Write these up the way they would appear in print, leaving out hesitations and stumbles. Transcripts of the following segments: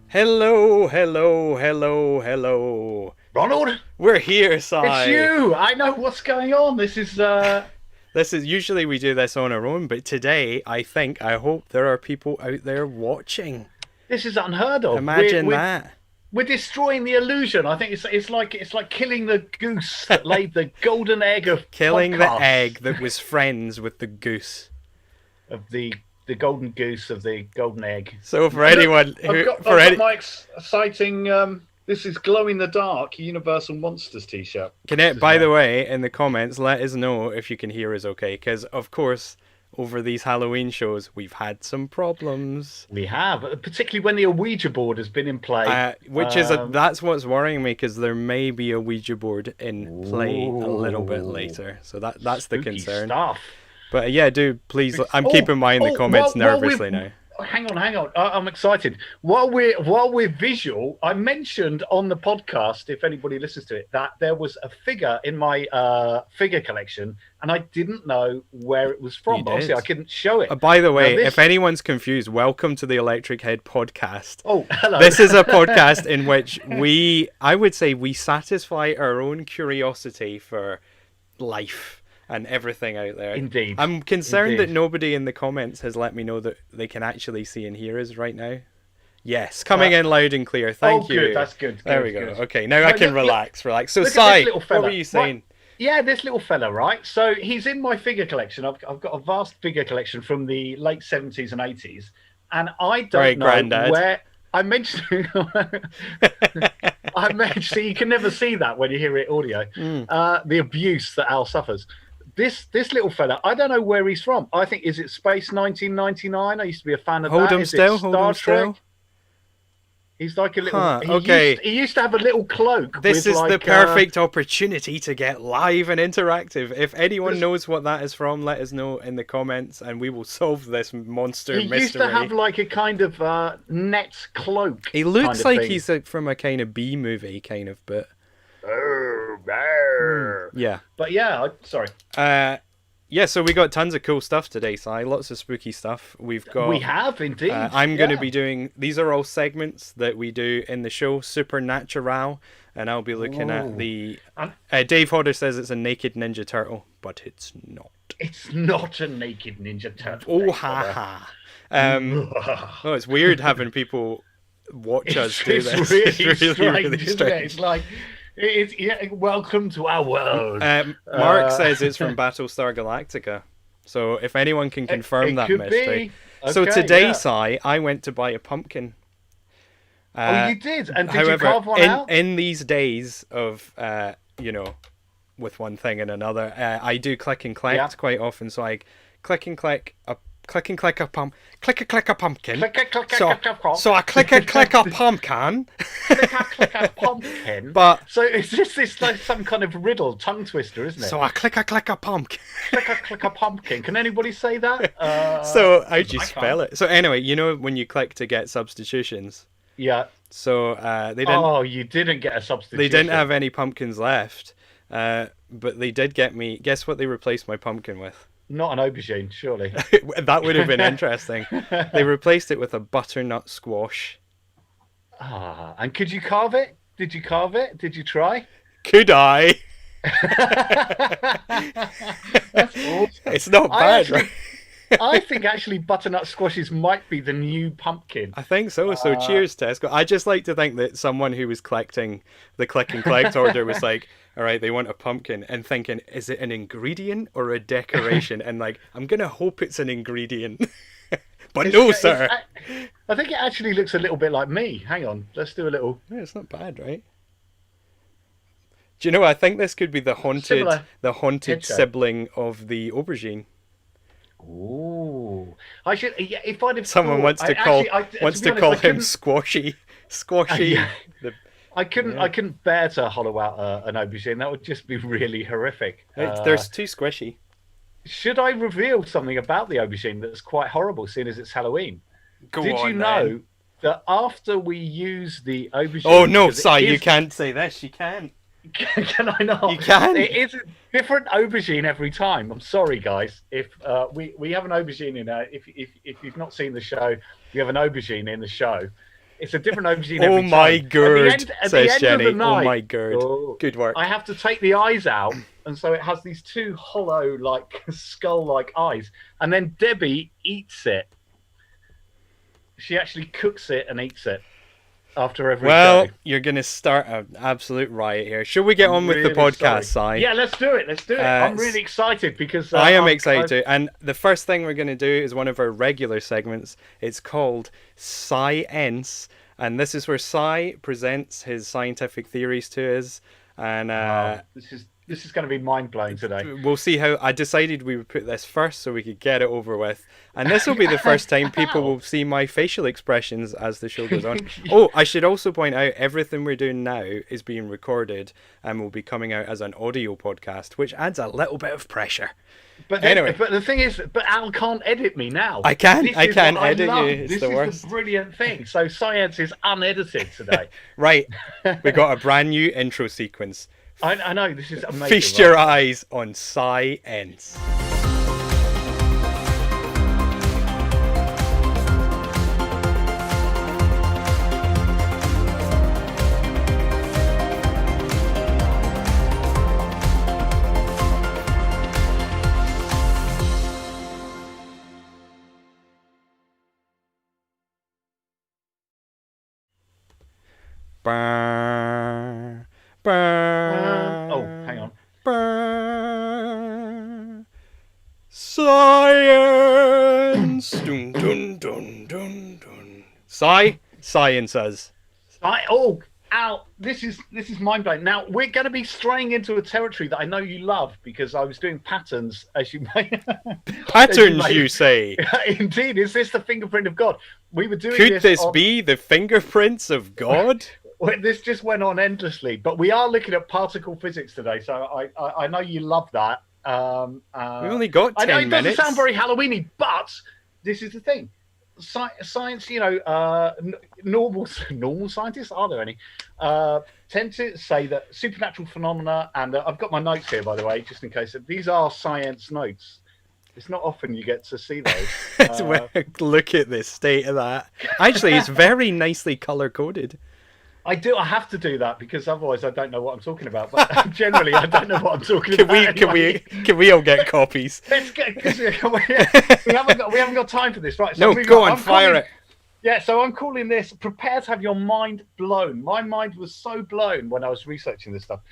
Hello, hello, hello, hello. Ronald, We're here, it's Cy. you. I know what's going on. This is usually we do this on our own, but today I hope there are people out there watching. this is unheard of. Imagine that. We're destroying the illusion. I think it's like killing the goose that laid the golden egg of Killing the podcasts. egg that was friends with the goose. Of the golden goose of the golden egg. So for anyone who I've got my exciting. This is glow in the dark Universal Monsters T-shirt. by the way, in the comments, let us know if you can hear us okay, because of course, over these Halloween shows, we've had some problems. We have, particularly when the Ouija board has been in play, That's what's worrying me, because there may be a Ouija board in play a little bit later. So that's the concern. Stuff. But yeah, please. I'm keeping mine in the comments nervously now. Hang on. I'm excited. While we're visual, I mentioned on the podcast, if anybody listens to it, that there was a figure in my figure collection, and I didn't know where it was from. Obviously, I couldn't show it. By the way, if anyone's confused, welcome to the Electric Head podcast. Oh, hello. This is a podcast in which I would say we satisfy our own curiosity for life and everything out there. Indeed. I'm concerned that nobody in the comments has let me know that they can actually see and hear us right now. Yes, coming in loud and clear. Thank you. Good. That's good. There we go. Good. Okay, now I can relax. So, Cy, what were you saying? Yeah, this little fella, right? So he's in my figure collection. I've got a vast figure collection from the late 70s and 80s, and I don't know Grandad. where. I mentioned. So you can never see that when you hear it audio. The abuse that Al suffers. This little fella, I don't know where he's from. I think, is it Space 1999? I used to be a fan of that. Hold him still. He's like a little. Okay. He used to have a little cloak. This is the perfect opportunity to get live and interactive. If anyone knows what that is from, let us know in the comments, and we will solve this monster mystery. He used to have like a kind of net cloak. He looks kind of like thing. he's from a kind of B movie, kind of, but. Yeah. But yeah, sorry. Yeah, so we got tons of cool stuff today, Cy. Lots of spooky stuff. We have indeed. I'm going to be doing. These are all segments that we do in the show, Supernatur-AL, and I'll be looking at the. Dave Hodder says it's a naked Ninja Turtle, but it's not. It's not a naked Ninja Turtle. Oh, ha ha. Oh, it's weird having people watch us do this. It's really strange. It's like. Welcome to our world. Mark says it's from Battlestar Galactica. So if anyone can confirm that mystery. So today, Cy, I went to buy a pumpkin. You did? And did you carve one out? In these days of, with one thing and another, I do click and collect quite often. So I click and collect a pumpkin. So I click a pumpkin. Click a pumpkin. But so is this like some kind of riddle, tongue twister, isn't it? So I click a pumpkin. click a pumpkin. Can anybody say that? So how'd you spell it? So anyway, when you click to get substitutions. Yeah. So they didn't. Oh, you didn't get a substitution. They didn't have any pumpkins left, but they did get me. Guess what they replaced my pumpkin with? Not an aubergine, surely. That would have been interesting. They replaced it with a butternut squash. And could you carve it? Did you carve it? Did you try? Could I? That's awesome. It's not bad, right? I think actually butternut squashes might be the new pumpkin. I think so. So cheers, Tesco. I just like to think that someone who was collecting the click and collect order was like, all right, they want a pumpkin, and thinking, is it an ingredient or a decoration? And like, I'm going to hope it's an ingredient. But no, sir. I think it actually looks a little bit like me. Hang on. Let's do a little. Yeah, it's not bad, right? Do you know? I think this could be the Similar haunted head shape. sibling of the aubergine. Ooh, I should. Yeah, if I'd have Someone thought, to wants be to honest, call I him couldn't. Squashy, Yeah, Squashy. The I yeah, couldn't bear to hollow out an aubergine. That would just be really horrific. there's too squishy. Should I reveal something about the aubergine that's quite horrible, seeing as it's Halloween? Go Did you on then. know that after we use the Oh aubergine, no, because it Si, you is, can't say this. You can't. can I You not? can. It is a different aubergine every time. I'm sorry, guys. If we have an aubergine in if you've not seen the show, we have an aubergine in the show. It's a different aubergine Oh every my time. gourd, At the says end of Jenny. the Oh night, my gourd. oh, Good work. I have to take the eyes out, and so it has these two hollow, like skull-like eyes. And then Debbie eats it. She actually cooks it and eats it after every Well, show. you're going to start an absolute riot here. Should we get I'm on with the really podcast, sorry. Si? Yeah, let's do it. Let's do it. I'm really excited because I am excited too. And the first thing we're going to do is one of our regular segments. It's called CY-ence. And this is where Si presents his scientific theories to us. And this is going to be mind blowing today. we'll see how. I decided we would put this first so we could get it over with. And this will be the first time people will see my facial expressions as the show goes on. Oh, I should also point out everything we're doing now is being recorded and will be coming out as an audio podcast, which adds a little bit of pressure. But Anyway. but the thing is, Al can't edit me now. I can This is what I edit love. you. It's This the is worst. the brilliant thing. So science is unedited today. Right, we got a brand new intro sequence. I know this is amazing. Feast right? your eyes on CY-ence. Burr, burr, Oh, hang on. burr. Science. Dun, dun, dun, dun, dun. Sciences. Al, this is mind blowing. Now we're going to be straying into a territory that I know you love because I was doing patterns, as you may. Patterns, you say? Indeed, is this the fingerprint of God? We were doing. Could this be the fingerprints of God? Well, this just went on endlessly, but we are looking at particle physics today, so I know you love that. We only got 10 I know it minutes. doesn't sound very Halloweeny, but this is the thing. Science, normal scientists, are there any, tend to say that supernatural phenomena, and I've got my notes here, by the way, just in case. These are science notes. It's not often you get to see those. Look at the state of that. Actually, it's very nicely color-coded. I have to do that because otherwise I don't know what I'm talking about. But generally, I don't know what I'm talking about. Can we all get copies? Let's get, because we haven't got time for this, right? No, go on, fire it. Yeah, so I'm calling this "Prepare to have your mind blown." My mind was so blown when I was researching this stuff.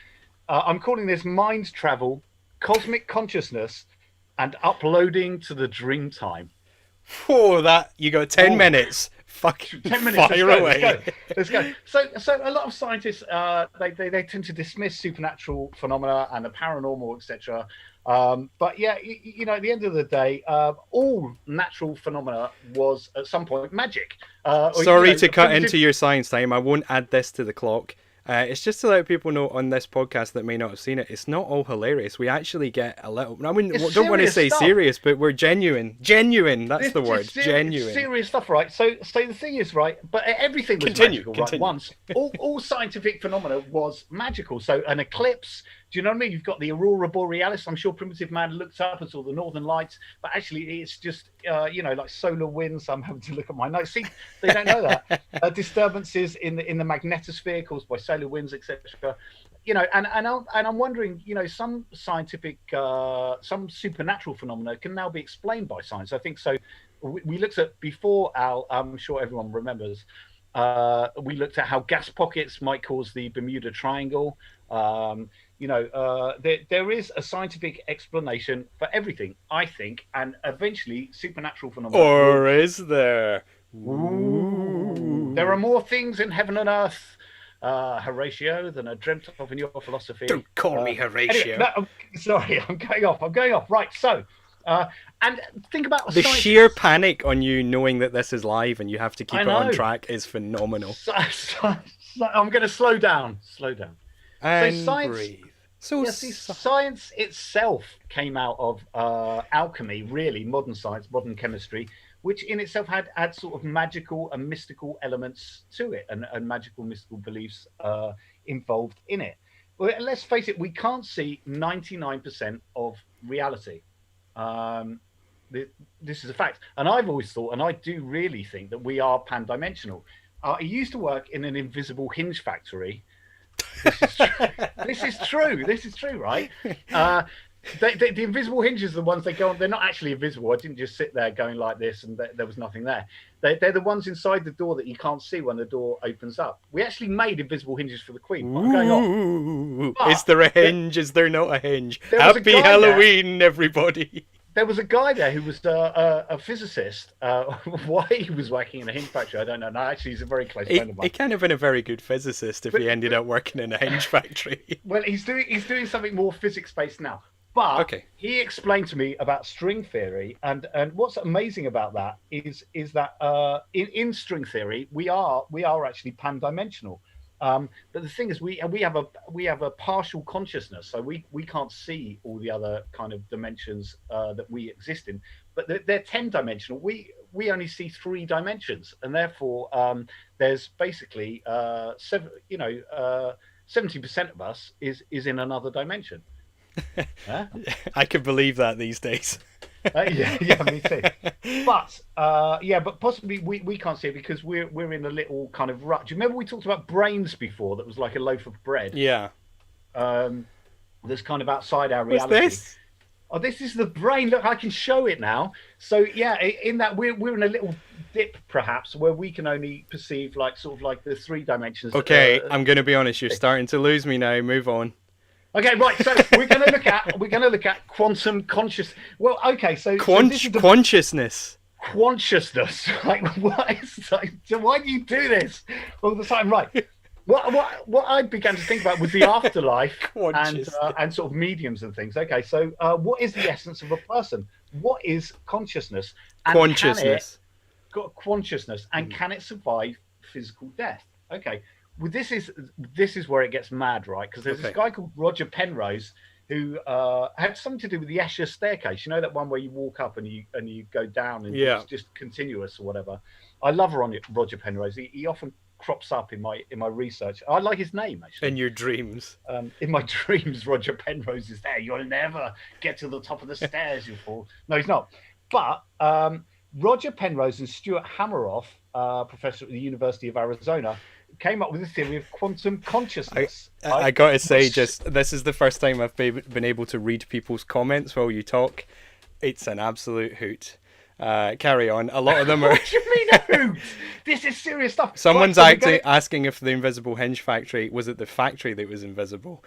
I'm calling this mind travel, cosmic consciousness, and uploading to the dream time. Oh, that you got 10 minutes. Fucking 10 minutes. fire away. Let's go. So a lot of scientists they tend to dismiss supernatural phenomena and the paranormal, etc. But yeah, at the end of the day, all natural phenomena was at some point magic. Sorry to cut into your science time. I won't add this to the clock. It's just to let people know on this podcast that may not have seen it. It's not all hilarious. We actually get a little. I mean, don't want to say stuff. Serious, but we're genuine. Genuine. That's the word. Genuine. Serious stuff, right? So the thing is, right? But everything was magical, right? Once all scientific phenomena was magical. So an eclipse. Do you know what I mean? You've got the aurora borealis. I'm sure primitive man looked up and saw the northern lights, but actually it's just like solar winds. I'm having to look at my notes. See, they don't know that. Disturbances in the magnetosphere caused by solar winds, etc. And I'm wondering, some scientific, some supernatural phenomena can now be explained by science. I think so. We looked at before, Al. I'm sure everyone remembers. We looked at how gas pockets might cause the Bermuda Triangle. There is a scientific explanation for everything, I think, and eventually supernatural phenomena. Or is there? Ooh. There are more things in heaven and earth Horatio than are dreamt of in your philosophy. Don't call me Horatio. Anyway, no, sorry, I'm going off. Right, so, and think about the sheer panic on you knowing that this is live and you have to keep it on track is phenomenal. So, I'm going to slow down. And so science, breathe. Science itself came out of alchemy, really, modern science, modern chemistry, which in itself had sort of magical and mystical elements to it, and magical, mystical beliefs involved in it. Well, let's face it, we can't see 99% of reality. This is a fact. And I've always thought, and I do really think, that we are pan-dimensional. I used to work in an invisible hinge factory. This is true, right? The invisible hinges are the ones they go on. They're not actually invisible. I didn't just sit there going like this and there was nothing there. They're the ones inside the door that you can't see when the door opens up. We actually made invisible hinges for the Queen. But I'm going on. Is there a hinge? Is there not a hinge? Happy Halloween, everybody. There was a guy there who was a physicist. Why he was working in a hinge factory, I don't know. No, actually, he's a very close friend of mine. He can't have been a very good physicist if he ended up working in a hinge factory. Well, he's doing something more physics-based now. But he explained to me about string theory, and what's amazing about that is that in string theory we are actually pan-dimensional. But the thing is, we have a partial consciousness, so we can't see all the other kind of dimensions that we exist in. But they're 10-dimensional. We only see 3 dimensions, and therefore there's basically 70% of us is in another dimension. Huh? I can believe that these days. Yeah, me too. But possibly we can't see it because we're in a little kind of rut. Do you remember we talked about brains before? That was like a loaf of bread. Yeah. That's kind of outside our reality. What's this? Oh, this is the brain. Look, I can show it now. So yeah, in that we're in a little dip, perhaps, where we can only perceive like sort of like the 3 dimensions. Okay, I'm going to be honest. You're starting to lose me now. Move on. Okay, right. So we're going to look at quantum conscious. Well, okay. So consciousness. Consciousness. Like what is? Like, so why do you do this all the time? Right. What I began to think about was the afterlife and sort of mediums and things. Okay, so what is the essence of a person? What is consciousness? And consciousness. Consciousness, and can it survive physical death? Okay. Well, this is where it gets mad, right? Because there's this guy called Roger Penrose who had something to do with the Escher staircase. You know that one where you walk up and you go down and it's just continuous or whatever. I love Roger Penrose. He often crops up in my research. I like his name actually. In your dreams. In my dreams, Roger Penrose is there. You'll never get to the top of the stairs. You'll fall. No, he's not. But Roger Penrose and Stuart Hameroff, professor at the University of Arizona, came up with a theory of quantum consciousness. I gotta say, this is the first time I've been able to read people's comments while you talk. It's an absolute hoot. Carry on. A lot of them are. What do you mean a hoot? This is serious stuff. Someone's actually asking if the invisible hinge factory was it the factory that was invisible.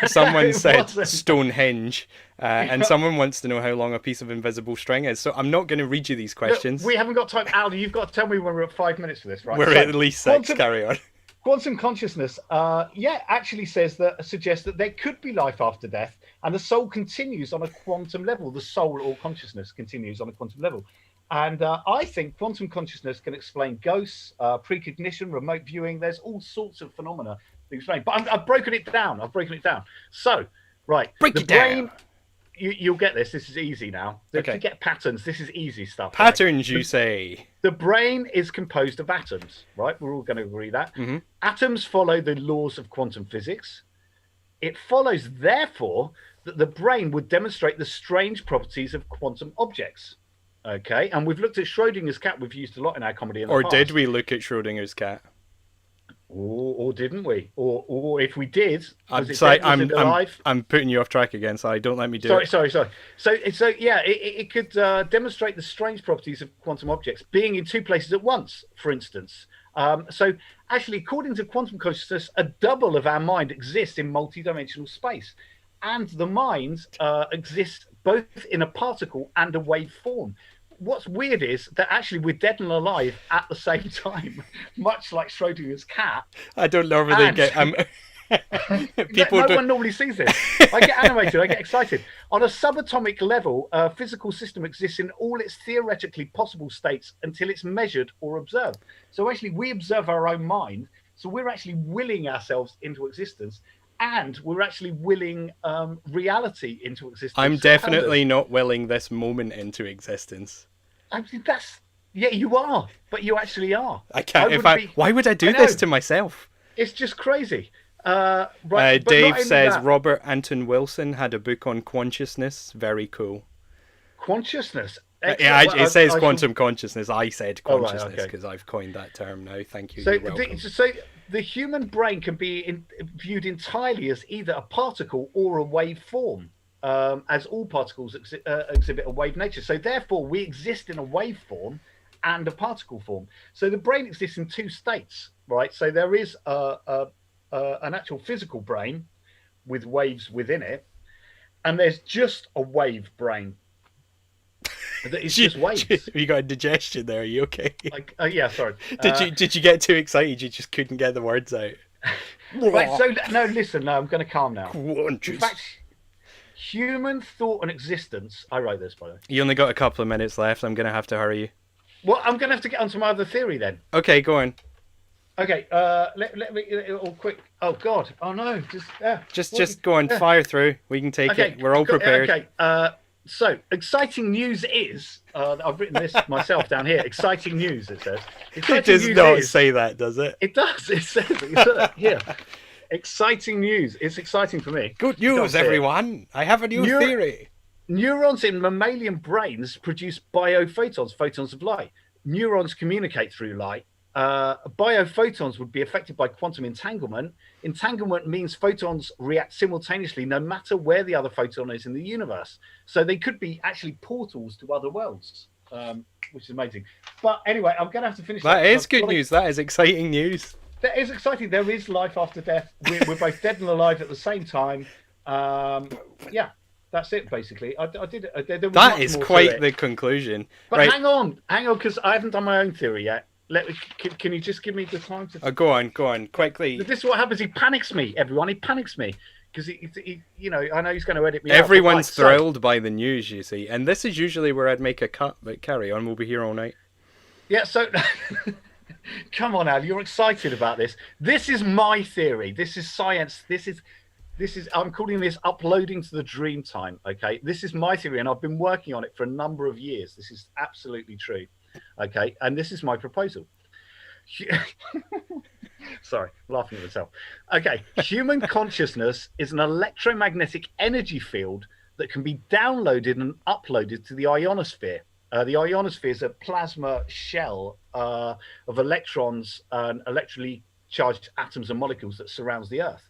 Someone said Stonehenge, and someone wants to know how long a piece of invisible string is. So I'm not going to read you these questions. Look, we haven't got time, Al. You've got to tell me when we're at 5 minutes for this, right? We're at least 6. Carry on. Quantum consciousness, actually suggests that there could be life after death, and the soul continues on a quantum level. The soul or consciousness continues on a quantum level. And I think quantum consciousness can explain ghosts, precognition, remote viewing. There's all sorts of phenomena to explain. But I've broken it down. So, right. Break it down. You'll get this. This is easy now. To get patterns, this is easy stuff. Patterns, right? You say. The brain is composed of atoms, right? We're all going to agree that. Mm-hmm. Atoms follow the laws of quantum physics. It follows, therefore, that the brain would demonstrate the strange properties of quantum objects. Okay, and we've looked at Schrodinger's cat. We've used a lot in our comedy in the past. Or did we look at Schrodinger's cat? Or didn't we? Or if we did, I'm putting you off track again, so don't let me do it. Sorry. So yeah, it could demonstrate the strange properties of quantum objects being in 2 places at once, for instance. So actually, according to quantum consciousness, a double of our mind exists in multidimensional space, and the mind exists both in a particle and a wave form. what's weird is that actually we're dead and alive at the same time, much like Schrodinger's cat. I don't normally get. No one normally sees this. I get animated. I get excited. On a subatomic level, a physical system exists in all its theoretically possible states until it's measured or observed. So actually, we observe our own mind. So we're actually willing ourselves into existence, and we're actually willing reality into existence. I'm definitely not willing this moment into existence. I mean, you are, but you actually are. I can't. Why would I do this to myself? It's just crazy. Dave says Robert Anton Wilson had a book on consciousness. Very cool. Consciousness? It says quantum consciousness. I said consciousness because I've coined that term now. Thank you. So the human brain can be viewed entirely as either a particle or a wave form, as all particles exhibit a wave nature. So therefore, we exist in a wave form and a particle form. So the brain exists in two states, right? So there is an actual physical brain with waves within it, and there's just a wave brain. It's just waves. You got indigestion there. Are you okay? Yeah, sorry. Did you get too excited? You just couldn't get the words out. Right. So listen. No, I'm going to calm now. In fact, human thought and existence. I wrote this, by the way. You only got a couple of minutes left. I'm going to have to hurry you. Well, I'm going to have to get onto my other theory then. Okay, go on. Okay, let me all quick. Oh God! Oh no! Just go on, fire through. We can take it. We're all prepared. Okay. So exciting news is I've written this myself down here. Exciting news. It says. It does not say that, does it? It does. It says it here. Exciting news. It's exciting for me. Good news, everyone! I have a new theory. Neurons in mammalian brains produce biophotons, photons of light. Neurons communicate through light. Biophotons would be affected by quantum entanglement. Entanglement means photons react simultaneously no matter where the other photon is in the universe. So they could be actually portals to other worlds, which is amazing. But anyway, I'm going to have to finish. That is good news. That is exciting news. That is exciting. There is life after death. We're both dead and alive at the same time. Yeah. That's it, basically. I did it. That is quite the conclusion. But right. hang on, because I haven't done my own theory yet. Can you just give me the time to? Go on, quickly. This is what happens. He panics me, everyone. He panics me because he, I know he's going to edit me. Everyone's thrilled by the news, you see, and this is usually where I'd make a cut. But carry on, we'll be here all night. Yeah. So, come on, Al. You're excited about this. This is my theory. This is science. This is. I'm calling this uploading to the dream time. Okay. This is my theory, and I've been working on it for a number of years. This is absolutely true. Okay, and this is my proposal. Sorry, laughing at myself. Okay, human consciousness is an electromagnetic energy field that can be downloaded and uploaded to the ionosphere. The ionosphere is a plasma shell of electrons and electrically charged atoms and molecules that surrounds the Earth.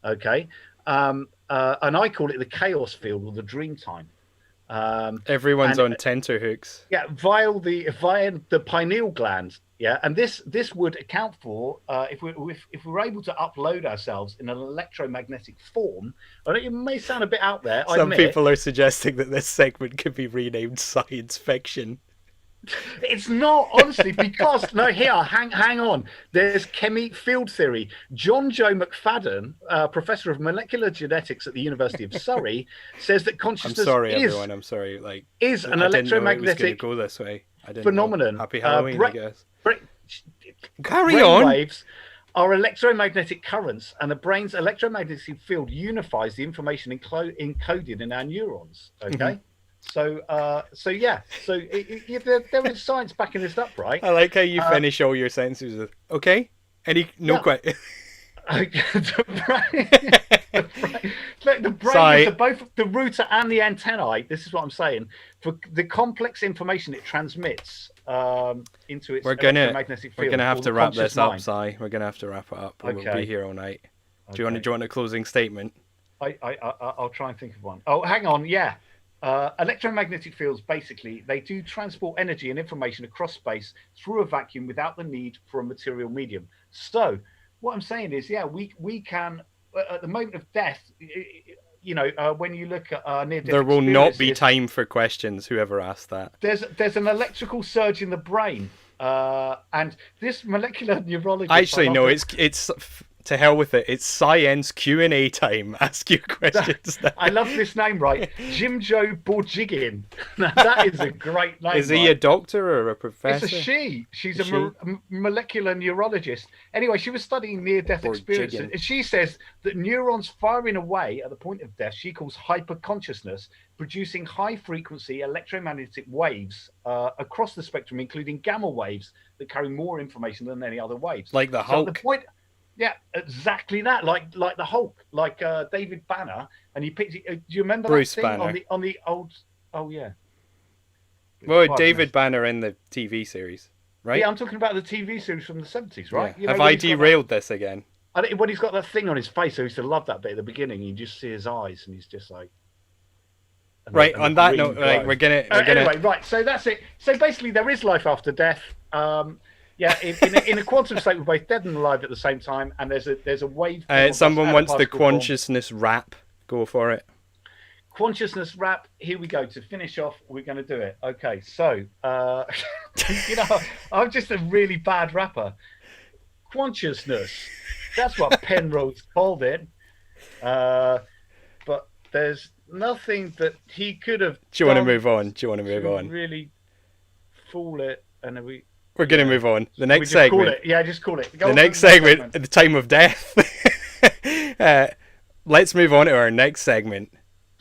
Okay, and I call it the chaos field or the dream time. Everyone's on tenterhooks. Yeah, via the pineal gland. Yeah, and this would account for if we're able to upload ourselves in an electromagnetic form. It may sound a bit out there. Some people are suggesting that this segment could be renamed science fiction. It's not, honestly, because hang on. There's field theory. John Joe McFadden, professor of molecular genetics at the University of Surrey, says that consciousness is an electromagnetic go this way. Phenomenon. Happy Halloween, I guess. Carry on. Waves are electromagnetic currents, and the brain's electromagnetic field unifies the information encoded in our neurons. Okay. Mm-hmm. So there is science backing this up, right? I like how you finish all your sentences with, okay? Quite. The brain is both the router and the antennae. This is what I'm saying. For the complex information it transmits into its electromagnetic field. We're gonna have to wrap this up, Cy. We're gonna have to wrap it up. Okay. We'll be here all night. Do you want a closing statement? I'll try and think of one. Oh, hang on. Yeah. Electromagnetic fields, basically, they do transport energy and information across space through a vacuum without the need for a material medium. So what I'm saying is, we can, at the moment of death, when you look at near-death There will not be experiences, time for questions, whoever asked that. there's an electrical surge in the brain, and this molecular neurologist. Actually, no, it's to hell with it. It's CY-ence Q&A time. Ask your questions. I love this name, right? Jimjo Borjigin. Now, that is a great name. Is he a doctor or a professor? It's a she. She's a molecular neurologist. Anyway, she was studying near-death experiences. And she says that neurons firing away at the point of death, she calls hyperconsciousness, producing high-frequency electromagnetic waves across the spectrum, including gamma waves that carry more information than any other waves. Like the Hulk? So the point, yeah, exactly that. Like the Hulk, like David Banner. And he picked. Do you remember Bruce that thing Banner. on the old? Oh yeah. Well, David Banner in the TV series, right? Yeah, I'm talking about the TV series from the 70s, right? Yeah. Have I derailed this again? When he's got that thing on his face, I used to love that bit at the beginning. You just see his eyes, and he's just like. Right. On that note, like, we're gonna. Anyway, right. So that's it. So basically, there is life after death. Yeah, in a quantum state, we're both dead and alive at the same time, and there's a wave. Someone wants the consciousness rap. Go for it. Consciousness rap. Here we go. To finish off, we're going to do it. Okay, so I'm just a really bad rapper. Consciousness. That's what Penrose called it. But there's nothing that he could have. Do you want to move on? Really fool it, and we're going to move on. The next segment. Just call it. The next segment, at the time of death. Let's move on to our next segment.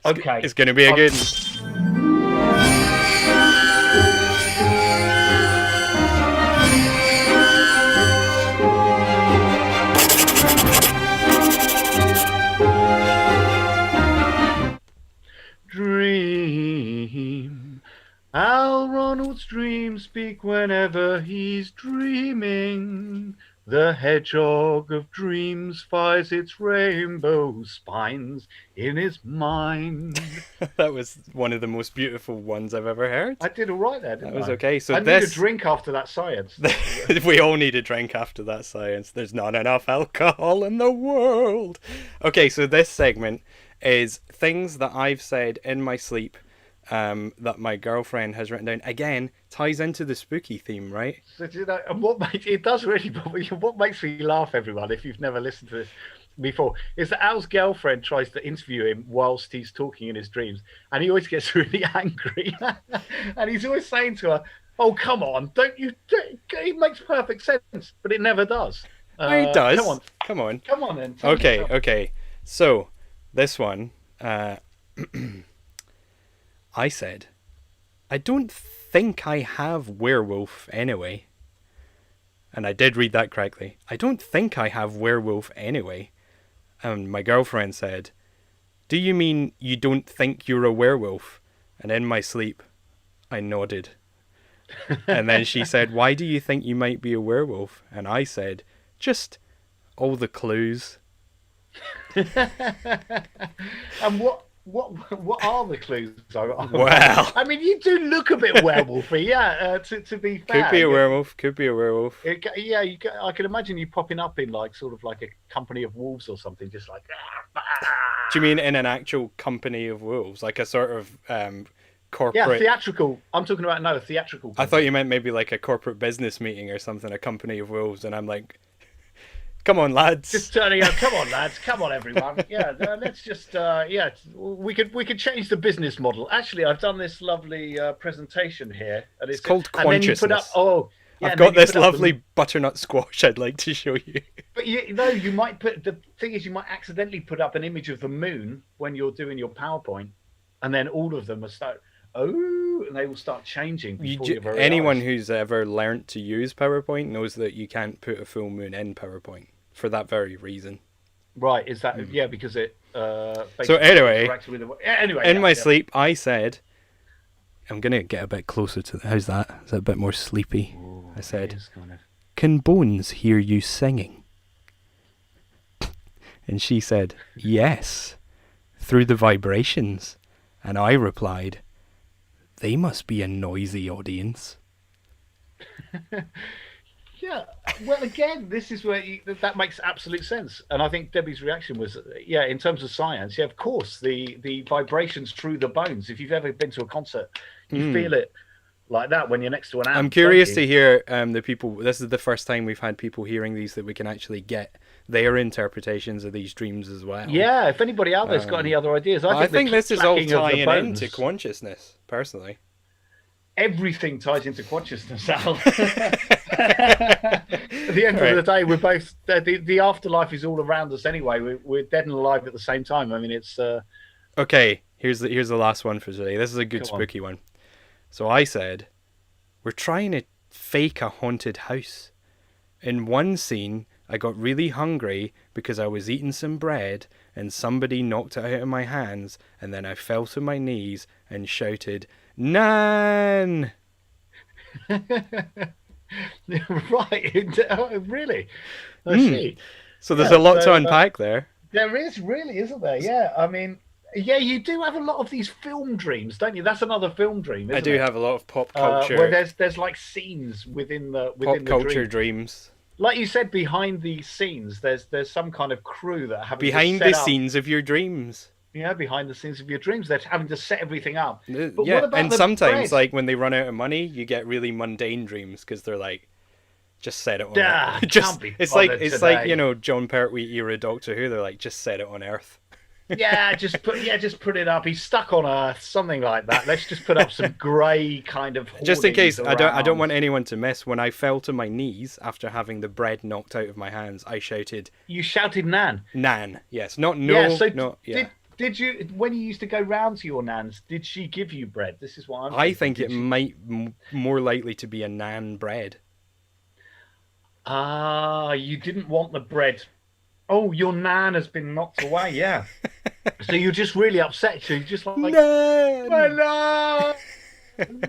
Okay. It's going to be a good one. Dream. Al Ronald's Dreamspeak whenever he's dreaming. The hedgehog of dreams fires its rainbow spines in his mind. That was one of the most beautiful ones I've ever heard. I did all right there, didn't I? That was okay. So I need a drink after that science. We all need a drink after that science. There's not enough alcohol in the world. Okay, so this segment is things that I've said in my sleep that my girlfriend has written down. Again, ties into the spooky theme, right? So, and it does really, what makes me laugh, everyone, if you've never listened to this before, is that Al's girlfriend tries to interview him whilst he's talking in his dreams, and he always gets really angry. And he's always saying to her, "Oh, come on, it makes perfect sense," but it never does. It does. Come on then. Okay. So, this one, I said, I don't think I have werewolf anyway. And I did read that correctly. I don't think I have werewolf anyway. And my girlfriend said, do you mean you don't think you're a werewolf? And in my sleep, I nodded. And then she said, why do you think you might be a werewolf? And I said, just all the clues. And what are the clues? Well, I mean, you do look a bit werewolfy, yeah. To be fair, could be a werewolf. I can imagine you popping up in sort of like a company of wolves or something, just like. Do you mean in an actual company of wolves, like a sort of corporate? Yeah, theatrical. I'm talking about a theatrical. Company. I thought you meant maybe like a corporate business meeting or something, a company of wolves, and I'm like. Come on, lads. Just turning out. Come on, lads. Come on, everyone. Yeah, let's just. We could change the business model. Actually, I've done this lovely presentation here, and it's called consciousness. And then you put up, I've got this lovely butternut squash I'd like to show you. But you might put. The thing is, you might accidentally put up an image of the moon when you're doing your PowerPoint, and then all of them will start. And they will start changing. Anyone who's ever learnt to use PowerPoint knows that you can't put a full moon in PowerPoint for that very reason. Right? Is that because it? So anyway, in my sleep, I said, "I'm gonna get a bit closer to. How's that? Is that a bit more sleepy?" Ooh, I said, kind of... "Can bones hear you singing?" And she said, "Yes, through the vibrations." And I replied, "They must be a noisy audience." Yeah, Well, again, this is where that makes absolute sense. And I think Debbie's reaction was, yeah, in terms of science, yeah, of course, the vibrations through the bones. If you've ever been to a concert, you feel it like that when you're next to an amp. I'm curious to hear the people. This is the first time we've had people hearing these that we can actually get their interpretations of these dreams as well. Yeah, if anybody out there's got any other ideas, I think this is all tying bones, into consciousness, personally. Everything ties into consciousness, Al. At the end of the day, we're both the afterlife is all around us anyway. We're dead and alive at the same time. I mean, it's okay. Here's the last one for today. This is a good spooky one. So I said, we're trying to fake a haunted house. In one scene, I got really hungry because I was eating some bread and somebody knocked it out of my hands, and then I fell to my knees and shouted, "Nan!" Right, really? I see. So there's a lot to unpack there. There is, really, isn't there? Yeah, I mean, yeah, you do have a lot of these film dreams, don't you? That's another film dream, isn't it? I do have a lot of pop culture. Where there's like scenes within the pop culture dreams. Like you said, behind these scenes, there's some kind of crew that have behind the scenes of your dreams. Yeah, behind the scenes of your dreams, they're having to set everything up. But yeah, and sometimes, like when they run out of money, you get really mundane dreams because they're like, just set it on Earth. It's like you know, John Pertwee era Doctor Who. They're like, just set it on Earth. Yeah, just put it up. He's stuck on Earth, something like that. Let's just put up some grey kind of. Just in case, I don't want anyone to miss. When I fell to my knees after having the bread knocked out of my hands, I shouted. You shouted "Nan." Nan, yes, not no. Yeah, so not, yeah. Did you, when you used to go round to your nan's, did she give you bread? This is what I'm thinking. I think it might more likely to be a nan bread. Ah, you didn't want the bread. Oh, your nan has been knocked away, yeah. So you're just really upset. So you're just like, Nan! My nan!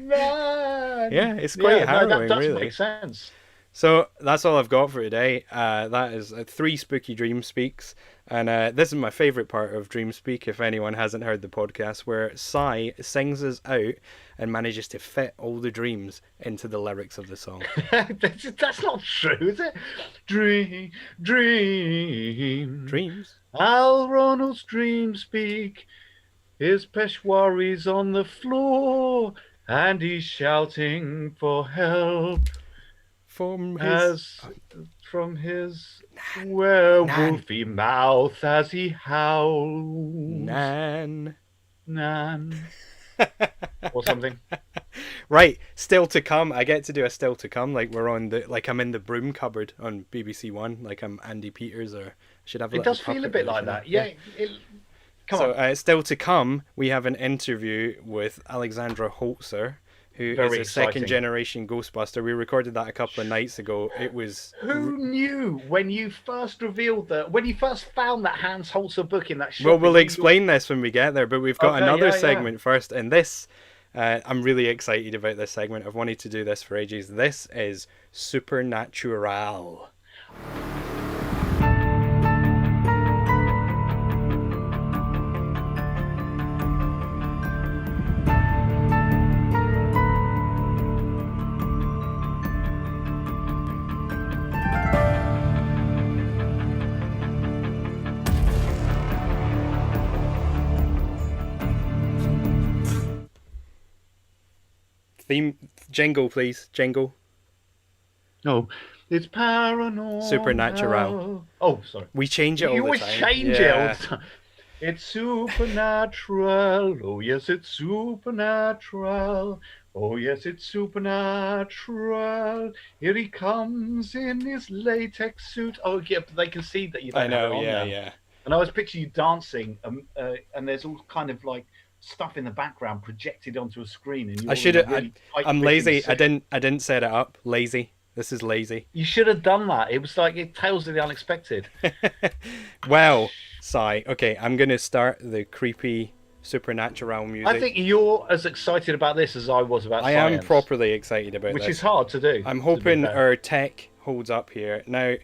Nan! Yeah, it's quite harrowing, that does really. make sense. So that's all I've got for today. That is 3 spooky dream speaks. And this is my favourite part of Dreamspeak, if anyone hasn't heard the podcast, where Cy sings us out and manages to fit all the dreams into the lyrics of the song. That's not true, is it? Dreams. Al Ronald's Dreamspeak. His Peshwari's on the floor, and he's shouting for help. From his werewolfy mouth as he howls. Nan. Or something. Right, still to come. I get to do a still to come. Like I'm in the broom cupboard on BBC One. Like I'm Andy Peters, or I should have. It does feel a bit like that. Yeah. Come on. Still to come. We have an interview with Alexandra Holzer, who is a second-generation Ghostbuster. We recorded that a couple of nights ago. It was... Who knew when you first revealed when you first found that Hans Holzer book in that shop? Well, we'll explain this when we get there, but we've got another segment first, and this, I'm really excited about this segment. I've wanted to do this for ages. This is Supernatur-AL. Theme jingle, please. Jingle. No, it's paranormal. Supernatural. Oh, sorry. We change it all the time. You always change it all the time. It's supernatural. Oh, yes, it's supernatural. Oh, yes, it's supernatural. Here he comes in his latex suit. Oh, yeah, but they can see that you don't have it on there. Yeah. And I was picturing you dancing, and there's all kind of like stuff in the background projected onto a screen. And I'm lazy. I didn't set it up. Lazy. This is lazy. You should have done that. It was like Tales of the Unexpected. Well, Cy, okay, I'm going to start the creepy supernatural music. I think you're as excited about this as I was about science. I am properly excited about this. Which is hard to do. I'm hoping our tech holds up here. Now,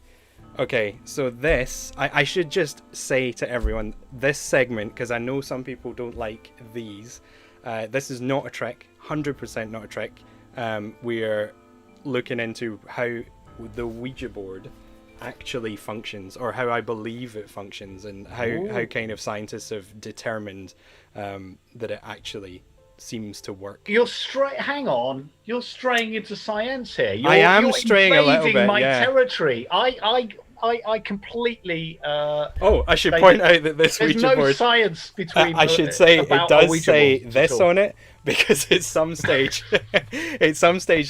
okay, so this, I should just say to everyone, this segment, because I know some people don't like these, this is not a trick, 100% not a trick. We are looking into how the Ouija board actually functions, or how I believe it functions, and how kind of scientists have determined that it actually seems to work. You're hang on, you're straying into science here. I am straying a little bit. My territory. I completely. I should point out that this Ouija board. There's no science between. I should say it does say this on it, because at some stage,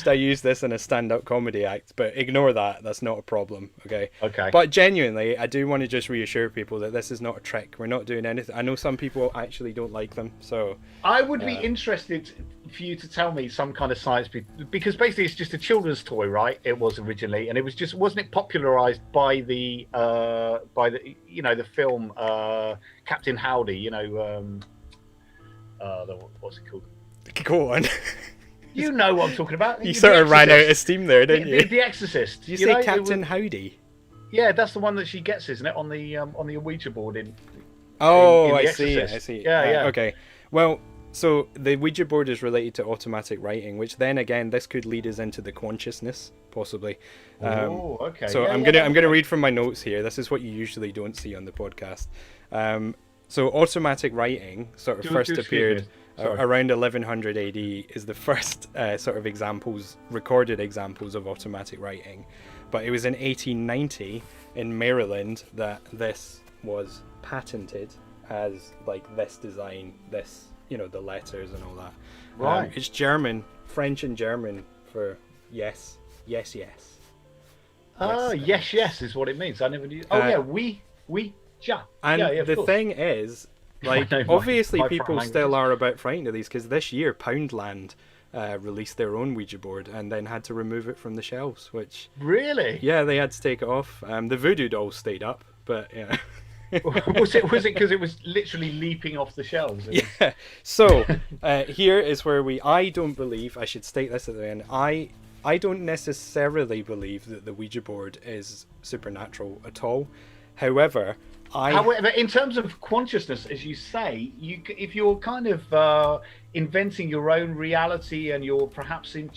I use this in a stand-up comedy act. But ignore that. That's not a problem. Okay. But genuinely, I do want to just reassure people that this is not a trick. We're not doing anything. I know some people actually don't like them, so. I would be interested for you to tell me some kind of science, because basically it's just a children's toy, right? It was originally, and it was just, wasn't it popularized by the the film Captain Howdy? What's it called? Go on. You know what I'm talking about. You sort of ran out of steam there, didn't you? The Exorcist. Did you say Captain Howdy? Yeah, that's the one that she gets, isn't it? On the Ouija board in. I see. Yeah. Okay. Well, so the Ouija board is related to automatic writing, which then again, this could lead us into the consciousness, possibly. Okay. So I'm gonna read from my notes here. This is what you usually don't see on the podcast. So automatic writing sort of first appeared around 1100 AD, is the first sort of recorded examples of automatic writing. But it was in 1890 in Maryland that this was patented as like this design, this, the letters and all that. Right. It's German, French and German for yes. Yes is what it means. I never knew. We ja. And the course. thing is, like, obviously people still are about frightened of these, because this year Poundland released their own Ouija board and then had to remove it from the shelves, which... Really? Yeah, they had to take it off. The voodoo doll stayed up, but yeah. was it because it was literally leaping off the shelves? Yeah. So here is where I don't believe, I should state this at the end, I don't necessarily believe that the Ouija board is supernatural at all. However, in terms of consciousness, as you say, if you're kind of inventing your own reality, and you're perhaps in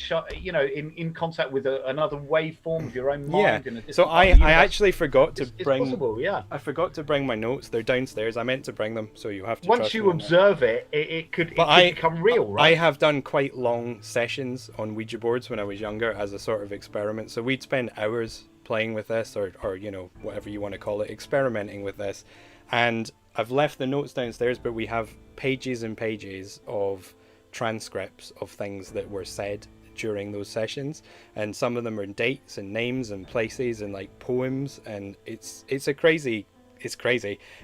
contact with another waveform of your own mind. Yeah. So I actually forgot to bring. It's possible, yeah. I forgot to bring my notes. They're downstairs. I meant to bring them, so you have to. Once you observe it, it could become real, right? I have done quite long sessions on Ouija boards when I was younger as a sort of experiment. So we'd spend hours playing with this, or whatever you want to call it, experimenting with this. And I've left the notes downstairs, but we have pages and pages of transcripts of things that were said during those sessions, and some of them are dates and names and places and like poems, and it's crazy.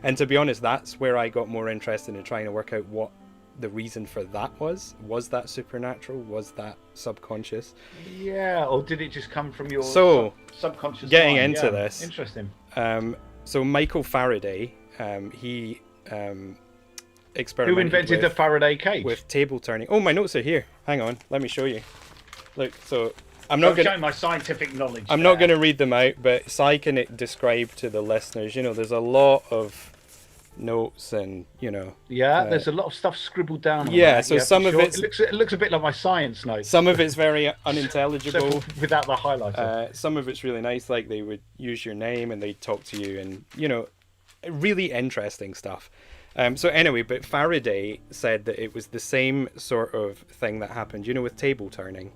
And to be honest, that's where I got more interested in trying to work out what the reason for that was that supernatural, was that subconscious, or did it just come from your subconscious getting mind? Into this interesting. So Michael Faraday, he experimented. Who invented the Faraday cage? With table turning. Oh, my notes are here, hang on, let me show you. Look, so I'm not showing my scientific knowledge. I'm not going to read them out, but Cy can describe to the listeners, there's a lot of notes and there's a lot of stuff scribbled down on some of it looks a bit like my science notes. Some of it's very unintelligible without the highlighter. Some of it's really nice, like they would use your name and they'd talk to you, and really interesting stuff. So anyway, but Faraday said that it was the same sort of thing that happened with table turning,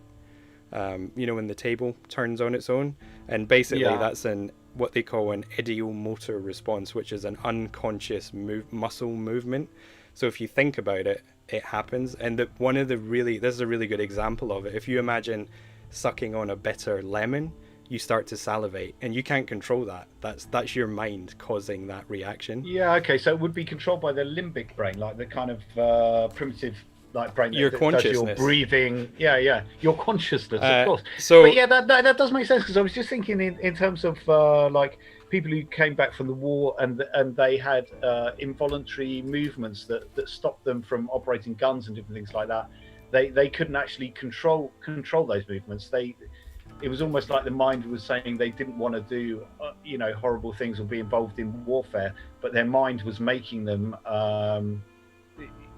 when the table turns on its own, and basically that's what they call an ideomotor response, which is an unconscious muscle movement. So if you think about it, it happens. And this is a really good example of it. If you imagine sucking on a bitter lemon, you start to salivate, and you can't control that. That's your mind causing that reaction. Yeah, okay, so it would be controlled by the limbic brain, like the kind of primitive brain your that consciousness, does your breathing, your consciousness, of course. But that does make sense, because I was just thinking in terms of like people who came back from the war and they had involuntary movements that stopped them from operating guns and different things like that. They couldn't actually control those movements. It was almost like the mind was saying they didn't want to do horrible things or be involved in warfare, but their mind was making them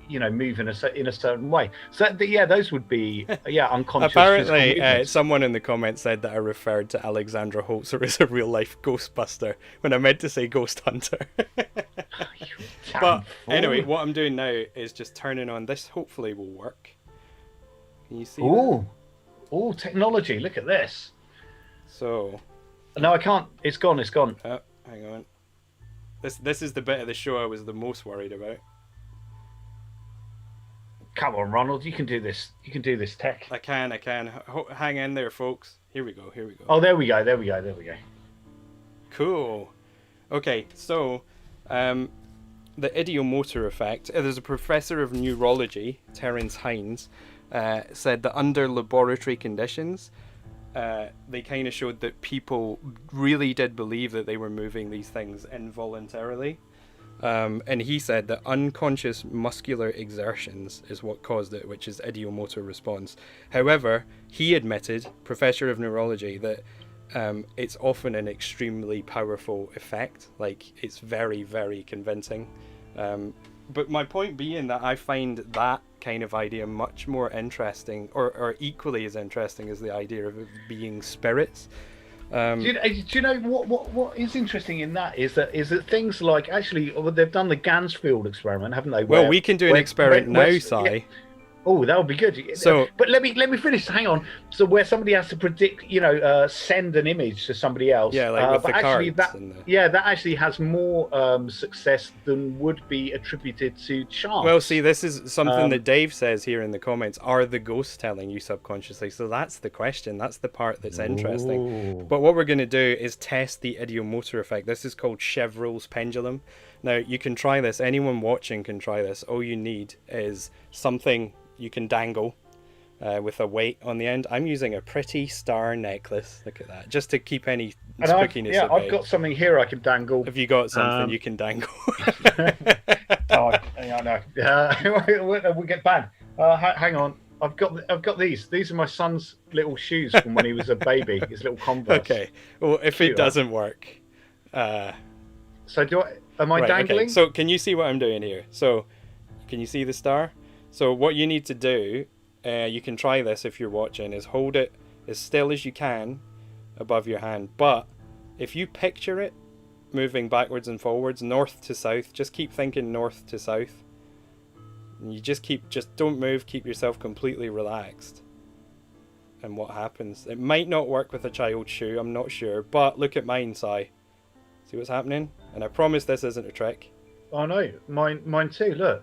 move in a certain way. So those would be unconscious. Apparently, someone in the comments said that I referred to Alexandra Holzer as a real life Ghostbuster when I meant to say Ghost Hunter. But anyway, what I'm doing now is just turning on this. Hopefully, will work. Can you see? Oh, technology! Look at this. So. No, I can't. It's gone. Oh, hang on. This is the bit of the show I was the most worried about. Come on, Ronald, you can do this. You can do this tech. I can. Hang in there, folks. Here we go. Oh, there we go. Cool. Okay, so the ideomotor effect. There's a professor of neurology, Terence Hines, said that under laboratory conditions, they kind of showed that people really did believe that they were moving these things involuntarily. And he said that unconscious muscular exertions is what caused it, which is ideomotor response. However, he admitted, professor of neurology, that it's often an extremely powerful effect. Like, it's very, very convincing. But my point being that I find that kind of idea much more interesting, or equally as interesting as the idea of it being spirits. Do you know what is interesting in that is that things like, actually, they've done the Gansfield experiment, haven't they? Well, we can do an experiment now, Cy. Yeah. Oh, that would be good. So, but let me finish. Hang on. So where somebody has to predict, send an image to somebody else. Yeah, like with the actually cards. that actually has more success than would be attributed to chance. Well, see, this is something that Dave says here in the comments. Are the ghosts telling you subconsciously? So that's the question. That's the part that's interesting. Ooh. But what we're going to do is test the ideomotor effect. This is called Chevreul's pendulum. Now, you can try this. Anyone watching can try this. All you need is something you can dangle with a weight on the end. I'm using a pretty star necklace. Look at that, just to keep any spookiness at bay. I've got something here I can dangle. Have you got something you can dangle? I know. We get banned. Hang on. I've got these. These are my son's little shoes from when he was a baby. His little Converse. Okay. Well, if it doesn't work, so am I dangling? Okay. So can you see what I'm doing here? So can you see the star? So what you need to do, you can try this if you're watching, is hold it as still as you can above your hand. But if you picture it moving backwards and forwards, north to south, just keep thinking north to south. And you just don't move, keep yourself completely relaxed. And what happens? It might not work with a child's shoe, I'm not sure. But look at mine, Cy. See what's happening? And I promise this isn't a trick. Oh no, mine too, look.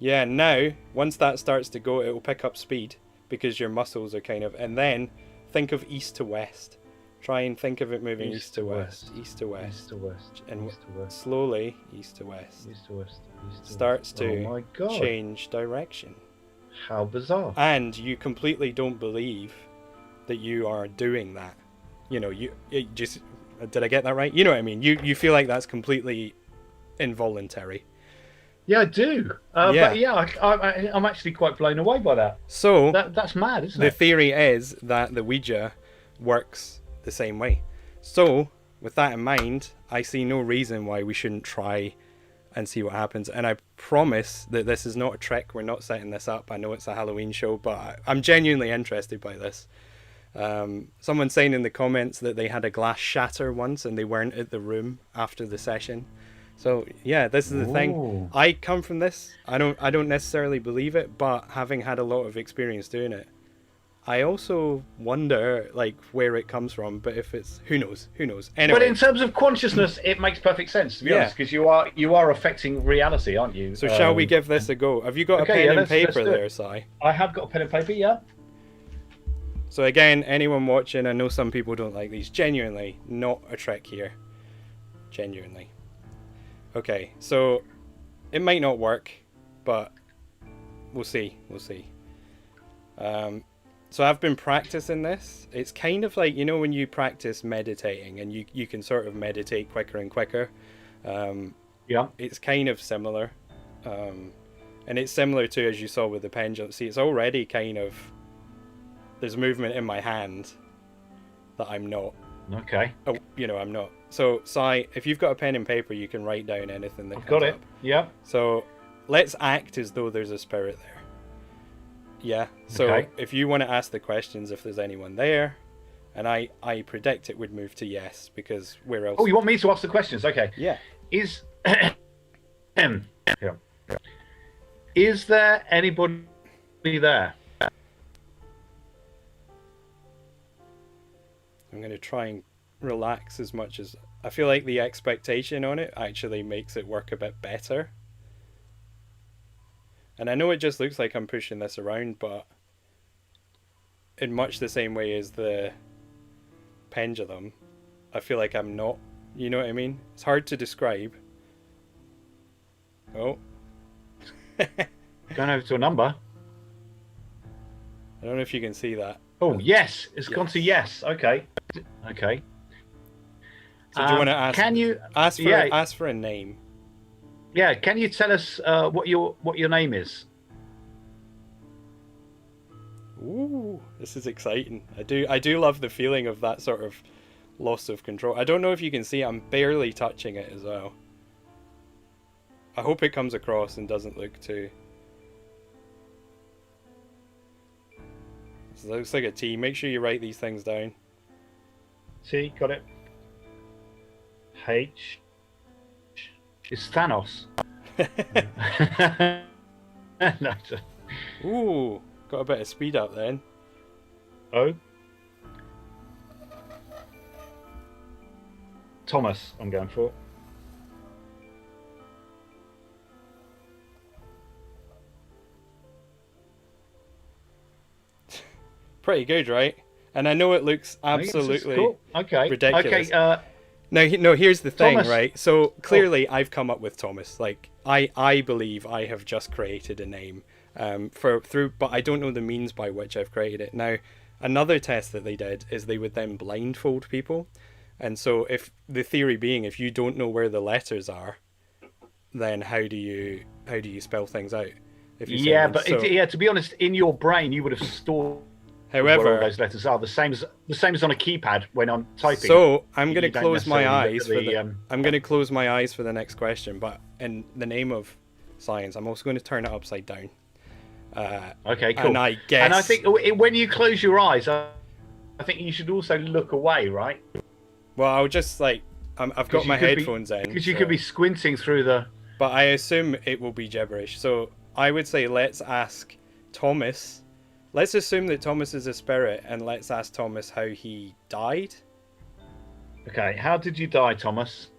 Yeah, now, once that starts to go, it will pick up speed because your muscles are kind of... And then, think of east to west. Try and think of it moving east to west. East to west. East to west. And east to west. slowly, east to west. East to west. East to starts west. Oh my to God. change direction. How bizarre. And you completely don't believe that you are doing that. Did I get that right? You know what I mean? You feel like that's completely involuntary. Yeah, I do. But yeah, I'm actually quite blown away by that. So that's mad, isn't it? The theory is that the Ouija works the same way. So with that in mind, I see no reason why we shouldn't try and see what happens. And I promise that this is not a trick. We're not setting this up. I know it's a Halloween show, but I'm genuinely interested by this. Someone saying in the comments that they had a glass shatter once and they weren't at the room after the session. So yeah, this is the thing. I come from this. I don't necessarily believe it, but having had a lot of experience doing it, I also wonder like where it comes from. But if it's who knows. Anyway, but in terms of consciousness, it makes perfect sense to be honest, because you are affecting reality, aren't you? So shall we give this a go? Have you got a pen and paper there, Cy? I have got a pen and paper. Yeah. So again, anyone watching, I know some people don't like these. Genuinely, not a trick here. Genuinely. Okay, so it might not work, but we'll see. So I've been practicing this. It's kind of like, when you practice meditating and you can sort of meditate quicker and quicker. Yeah. It's kind of similar. And it's similar to, as you saw with the pendulum. See, it's already kind of, there's movement in my hand that I'm not. Okay. Oh, I'm not. So, Cy, if you've got a pen and paper, you can write down anything that I've comes got it. up. Yeah. So, let's act as though there's a spirit there. Yeah. So Okay. if you want to ask the questions, if there's anyone there, and I predict it would move to yes, because where else? Oh, you want me to ask the questions? Okay. Yeah. Is is there anybody there? I'm going to try and relax as much as... I feel like the expectation on it actually makes it work a bit better. And I know it just looks like I'm pushing this around, but in much the same way as the pendulum, I feel like I'm not. You know what I mean? It's hard to describe. Oh. Going over to a number. I don't know if you can see that. Oh, yes. It's gone to yes. Okay. Okay. So do you want to ask? Can you ask for a name? Yeah. Can you tell us what your name is? Ooh, this is exciting. I do love the feeling of that sort of loss of control. I don't know if you can see, I'm barely touching it as well. I hope it comes across and doesn't look too... This looks like a T. Make sure you write these things down. T, got it. H. It's Thanos. No. Ooh, got a bit of speed up then. O. Thomas, I'm going for. Pretty good, right? And I know it looks absolutely cool. ridiculous. Okay. No, here's the thing, Thomas. right? So clearly I've come up with Thomas. Like I believe I have just created a name but I don't know the means by which I've created it. Now, another test that they did is they would then blindfold people. And so if the theory being if you don't know where the letters are, then how do you spell things out? If you Yeah, but to be honest, in your brain you would have stored however, what all those letters are the same as on a keypad when I'm typing. So I'm going to close my eyes I'm going to close my eyes for the next question, but in the name of science, I'm also going to turn it upside down. Okay, cool. And I guess, and I think when you close your eyes, I think you should also look away, right? well, I'll just like I've got my headphones in because you could be squinting through the. But I assume it will be gibberish. So I would say let's ask Thomas. Let's assume that Thomas is a spirit, and let's ask Thomas how he died. Okay, how did you die, Thomas?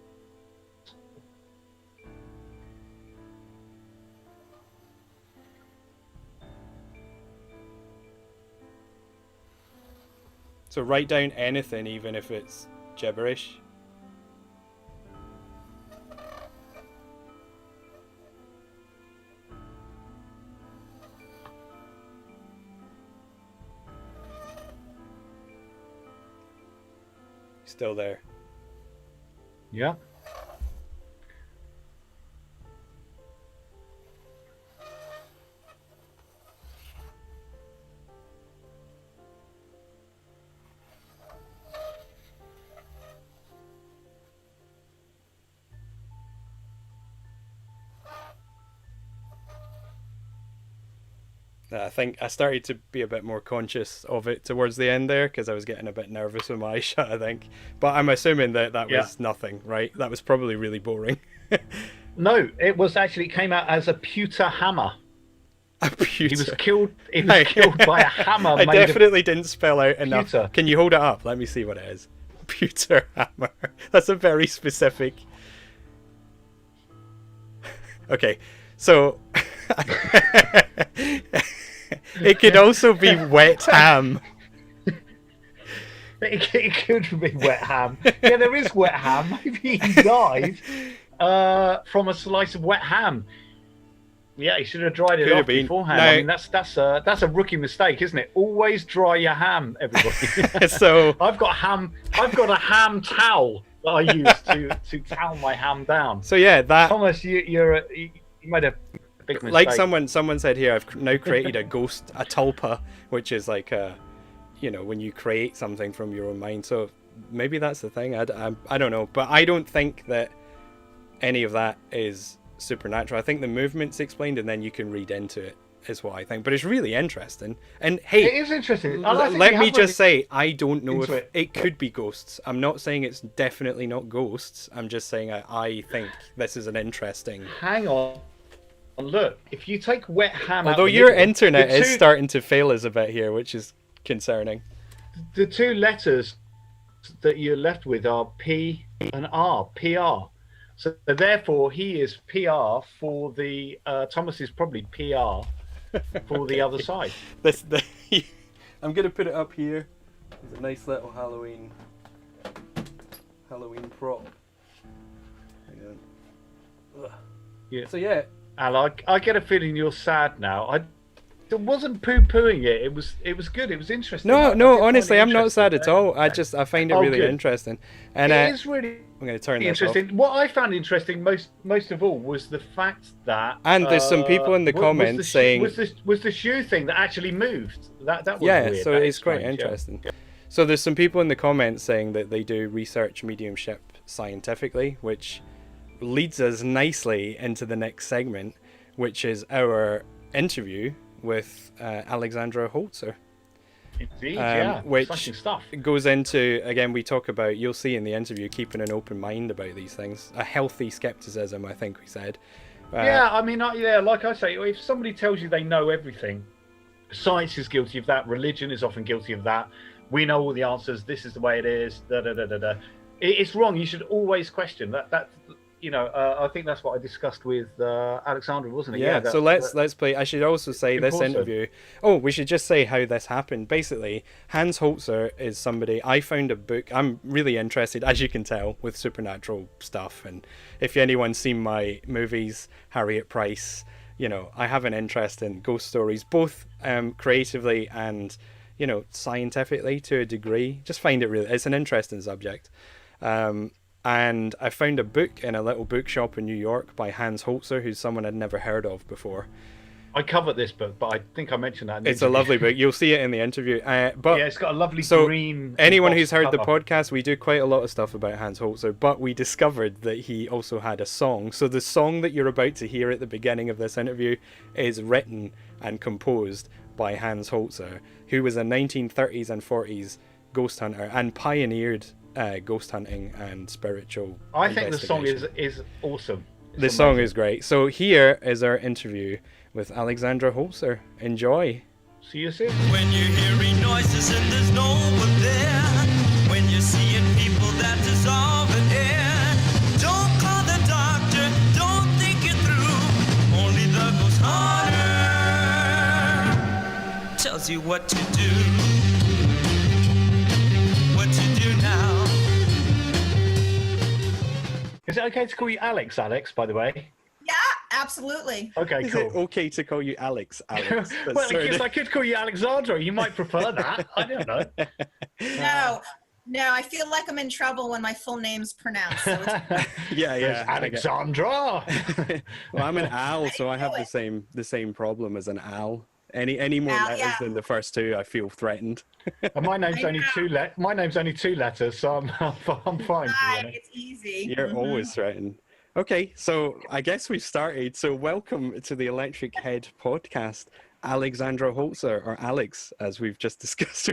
So write down anything, even if it's gibberish. Still there. Yeah. I think I started to be a bit more conscious of it towards the end there because I was getting a bit nervous with my eyes shut, I think. But I'm assuming that was nothing, right? That was probably really boring. No, it came out as a pewter hammer. A pewter. He was killed by a hammer. I definitely didn't spell out enough. Pewter. Can you hold it up? Let me see what it is. Pewter hammer. That's a very specific... Okay, so... It could also be wet ham. It could be wet ham. Yeah, there is wet ham. Maybe he died from a slice of wet ham. Yeah, he should have dried it off beforehand. Now, I mean, that's a rookie mistake, isn't it? Always dry your ham, everybody. So I've got a ham towel that I use to towel my ham down. So yeah, that Thomas, you made a big mistake. Like someone said here, I've now created a tulpa, which is like when you create something from your own mind. So maybe that's the thing. I don't know, but I don't think that any of that is supernatural. I think the movement's explained, and then you can read into it, is what I think. But it's really interesting. And hey, it is interesting. let me just say, I don't know if it. it could be ghosts. I'm not saying it's definitely not ghosts. I'm just saying I think this is an interesting. Hang on. Look, if you take wet ham Although your internet is starting to fail us a bit here, which is concerning. The two letters that you're left with are P and R, PR. So therefore, he is PR for the Thomas is probably PR for the other side. I'm gonna put it up here. It's a nice little Halloween prop. Yeah. So yeah, Al, I get a feeling you're sad now. I wasn't poo-pooing it. It was good. It was interesting. No, honestly, I'm not sad at all. I find it really interesting. And it is really I'm going to turn this interesting. off. What I found interesting most of all was the fact that there's some people in the comments saying was the shoe thing that actually moved. That was weird. So it's quite interesting. Yeah. So there's some people in the comments saying that they do research mediumship scientifically, which leads us nicely into the next segment, which is our interview with Alexandra Holzer. Indeed, which stuff. Goes into, again, we talk about, you'll see in the interview, keeping an open mind about these things, a healthy skepticism, I think we said. I mean, like I say, if somebody tells you they know everything, science is guilty of that, religion is often guilty of that, we know all the answers, this is the way it is, it's wrong. You should always question that. I think that's what I discussed with Alexandra, wasn't it? Yeah. So let's play. I should also say this interview. Oh, we should just say how this happened. Basically, Hans Holzer is somebody. I found a book. I'm really interested, as you can tell, with supernatural stuff. And if anyone's seen my movies, Harriet Price, I have an interest in ghost stories, both creatively and scientifically to a degree. Just find it it's an interesting subject. And I found a book in a little bookshop in New York by Hans Holzer, who's someone I'd never heard of before. I covered this book, but I think I mentioned that in the interview. A lovely book. You'll see it in the interview. But it's got a lovely green. Anyone who's heard the podcast, we do quite a lot of stuff about Hans Holzer, but we discovered that he also had a song. So the song that you're about to hear at the beginning of this interview is written and composed by Hans Holzer, who was a 1930s and 40s ghost hunter and pioneered ghost hunting and spiritual. I think the song is awesome. The song is great. So here is our interview with Alexandra Holzer. Enjoy. See you soon. When you're hearing noises and there's no one there, when you're seeing people that dissolve in air, don't call the doctor, don't think it through. Only the ghost hunter tells you what to do. What to do now. Is it okay to call you Alex, by the way? Yeah, absolutely. Okay, Is cool. it okay to call you Alex? Well, I guess I could call you Alexandra. You might prefer that. I don't know. No, I feel like I'm in trouble when my full name's pronounced. So yeah, Alexandra. Well, I'm an Al, so I have the same problem as an Al. Any more letters than the first two, I feel threatened. And my name's only two letters, so I'm fine. It's easy. You're always threatened. Okay, so I guess we've started. So welcome to the Electric Head podcast, Alexandra Holzer, or Alex, as we've just discussed.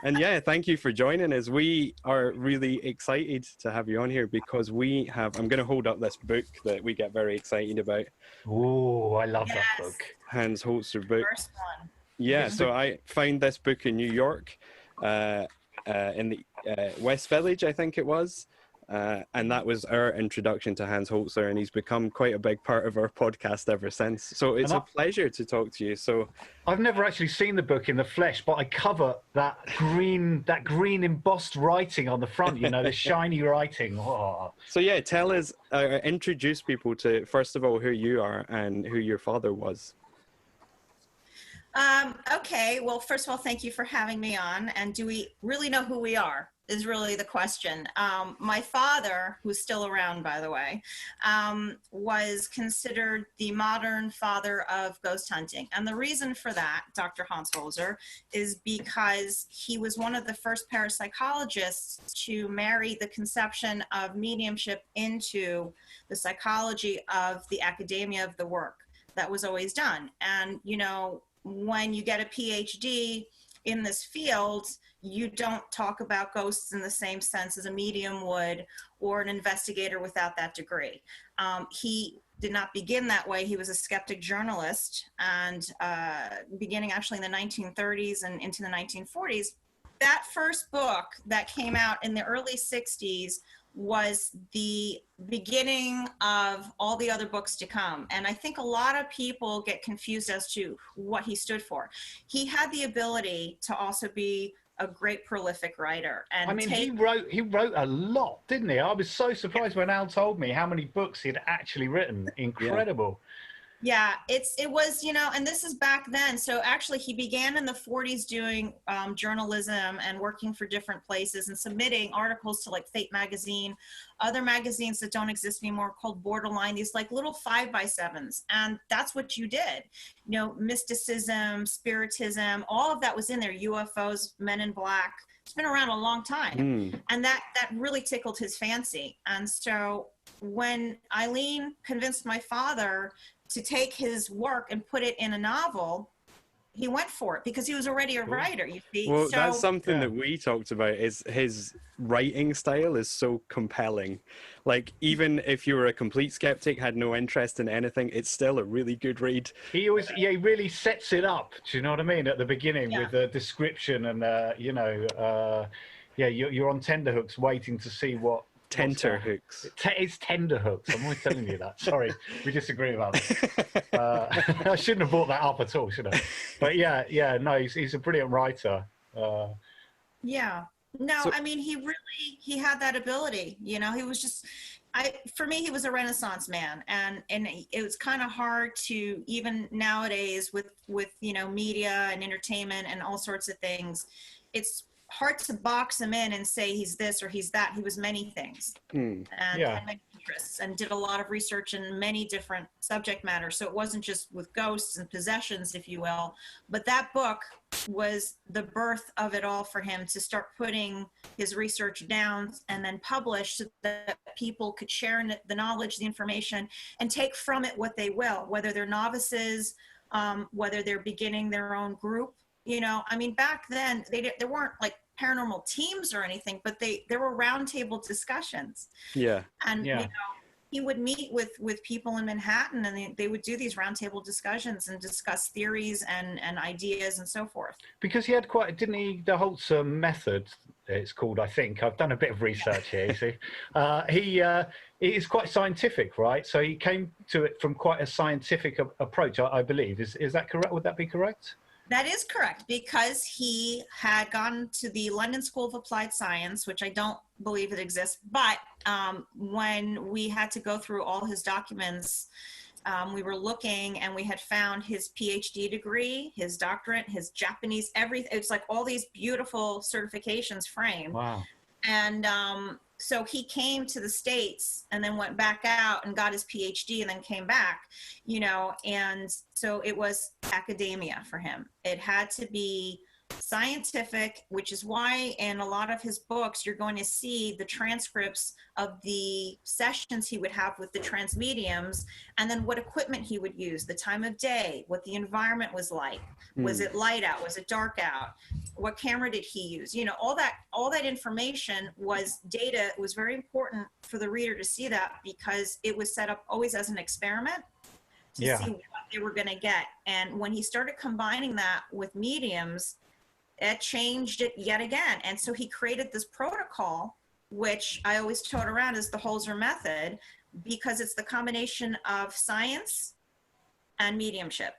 And yeah, thank you for joining us. We are really excited to have you on here because I'm going to hold up this book that we get very excited about. Oh, I love that book. Hans Holzer book. First one. Yeah, so I found this book in New York, in the West Village, I think it was. And that was our introduction to Hans Holzer, and he's become quite a big part of our podcast ever since. So it's a pleasure to talk to you. So I've never actually seen the book in the flesh, but I cover that green embossed writing on the front, the shiny writing. Oh. So yeah, tell us, introduce people to, first of all, who you are and who your father was. Okay, well, first of all, thank you for having me on. And do we really know who we are? is really the question. My father, who's still around, by the way, was considered the modern father of ghost hunting. And the reason for that, Dr. Hans Holzer, is because he was one of the first parapsychologists to marry the conception of mediumship into the psychology of the academia of the work that was always done. And, you know, when you get a PhD in this field, you don't talk about ghosts in the same sense as a medium would or an investigator without that degree. He did not begin that way. He was a skeptic journalist, and beginning actually in the 1930s and into the 1940s, that first book that came out in the early 60s was the beginning of all the other books to come. And I think a lot of people get confused as to what he stood for. He had the ability to also be a great prolific writer. And I mean, he wrote a lot, didn't he? I was so surprised when Al told me how many books he'd actually written. Incredible. Yeah, it was, you know, and this is back then. So actually he began in the 40s doing journalism and working for different places and submitting articles to like Fate magazine, other magazines that don't exist anymore called Borderline, these like little 5x7s. And that's what you did. You know, mysticism, spiritism, all of that was in there. UFOs, Men in Black. It's been around a long time. And that really tickled his fancy. And so when Eileen convinced my father to take his work and put it in a novel, he went for it because he was already a writer, you see. Well, so, that's something that we talked about, is his writing style is so compelling. Like, even if you were a complete skeptic, had no interest in anything, it's still a really good read. He always, he really sets it up. Do you know what I mean? At the beginning with the description and, you know, you're on tenterhooks waiting to see what. Tenterhooks. It's tenterhooks. I'm always telling you that. Sorry, we disagree about that. I shouldn't have brought that up at all, should I? But no, he's a brilliant writer. Yeah. No, so, I mean, he had that ability. You know, he was just, for me, he was a Renaissance man, and it was kind of hard to, even nowadays with you know, media and entertainment and all sorts of things, it's hard to box him in and say he's this or he's that. He was many things and had many interests and did a lot of research in many different subject matter. So it wasn't just with ghosts and possessions, if you will, but that book was the birth of it all for him, to start putting his research down and then publish so that people could share the knowledge, the information, and take from it what they will, whether they're novices, whether they're beginning their own group. You know, I mean, back then there weren't like paranormal teams or anything, but there were roundtable discussions. Yeah. And you know, he would meet with people in Manhattan, and they would do these roundtable discussions and discuss theories and ideas and so forth. Because he had quite, didn't he? The Holzer method, it's called. I think I've done a bit of research here. You see, he is quite scientific, right? So he came to it from quite a scientific approach, I believe. Is that correct? Would that be correct? That is correct, because he had gone to the London School of Applied Science, which I don't believe it exists. But when we had to go through all his documents, we were looking, and we had found his PhD degree, his doctorate, his Japanese, everything. It's like all these beautiful certifications framed. Wow. And so he came to the States and then went back out and got his PhD and then came back, you know, and so it was academia for him. It had to be scientific, which is why in a lot of his books, you're going to see the transcripts of the sessions he would have with the trans mediums, and then what equipment he would use, the time of day, what the environment was like. Was it light out? Was it dark out? What camera did he use? You know, all that information was data. It was very important for the reader to see that, because it was set up always as an experiment to see what they were going to get. And when he started combining that with mediums, it changed it yet again. And so he created this protocol, which I always tote around as the Holzer method, because it's the combination of science and mediumship.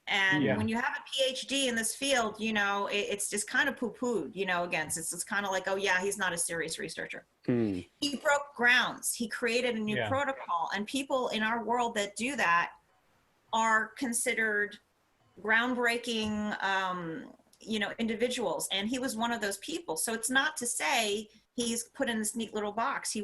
And when you have a PhD in this field, you know, it's just kind of poo-pooed, you know, against it's kind of like, oh yeah, he's not a serious researcher. He broke grounds. He created a new protocol, and people in our world that do that are considered groundbreaking individuals, and he was one of those people. So it's not to say he's put in this neat little box. He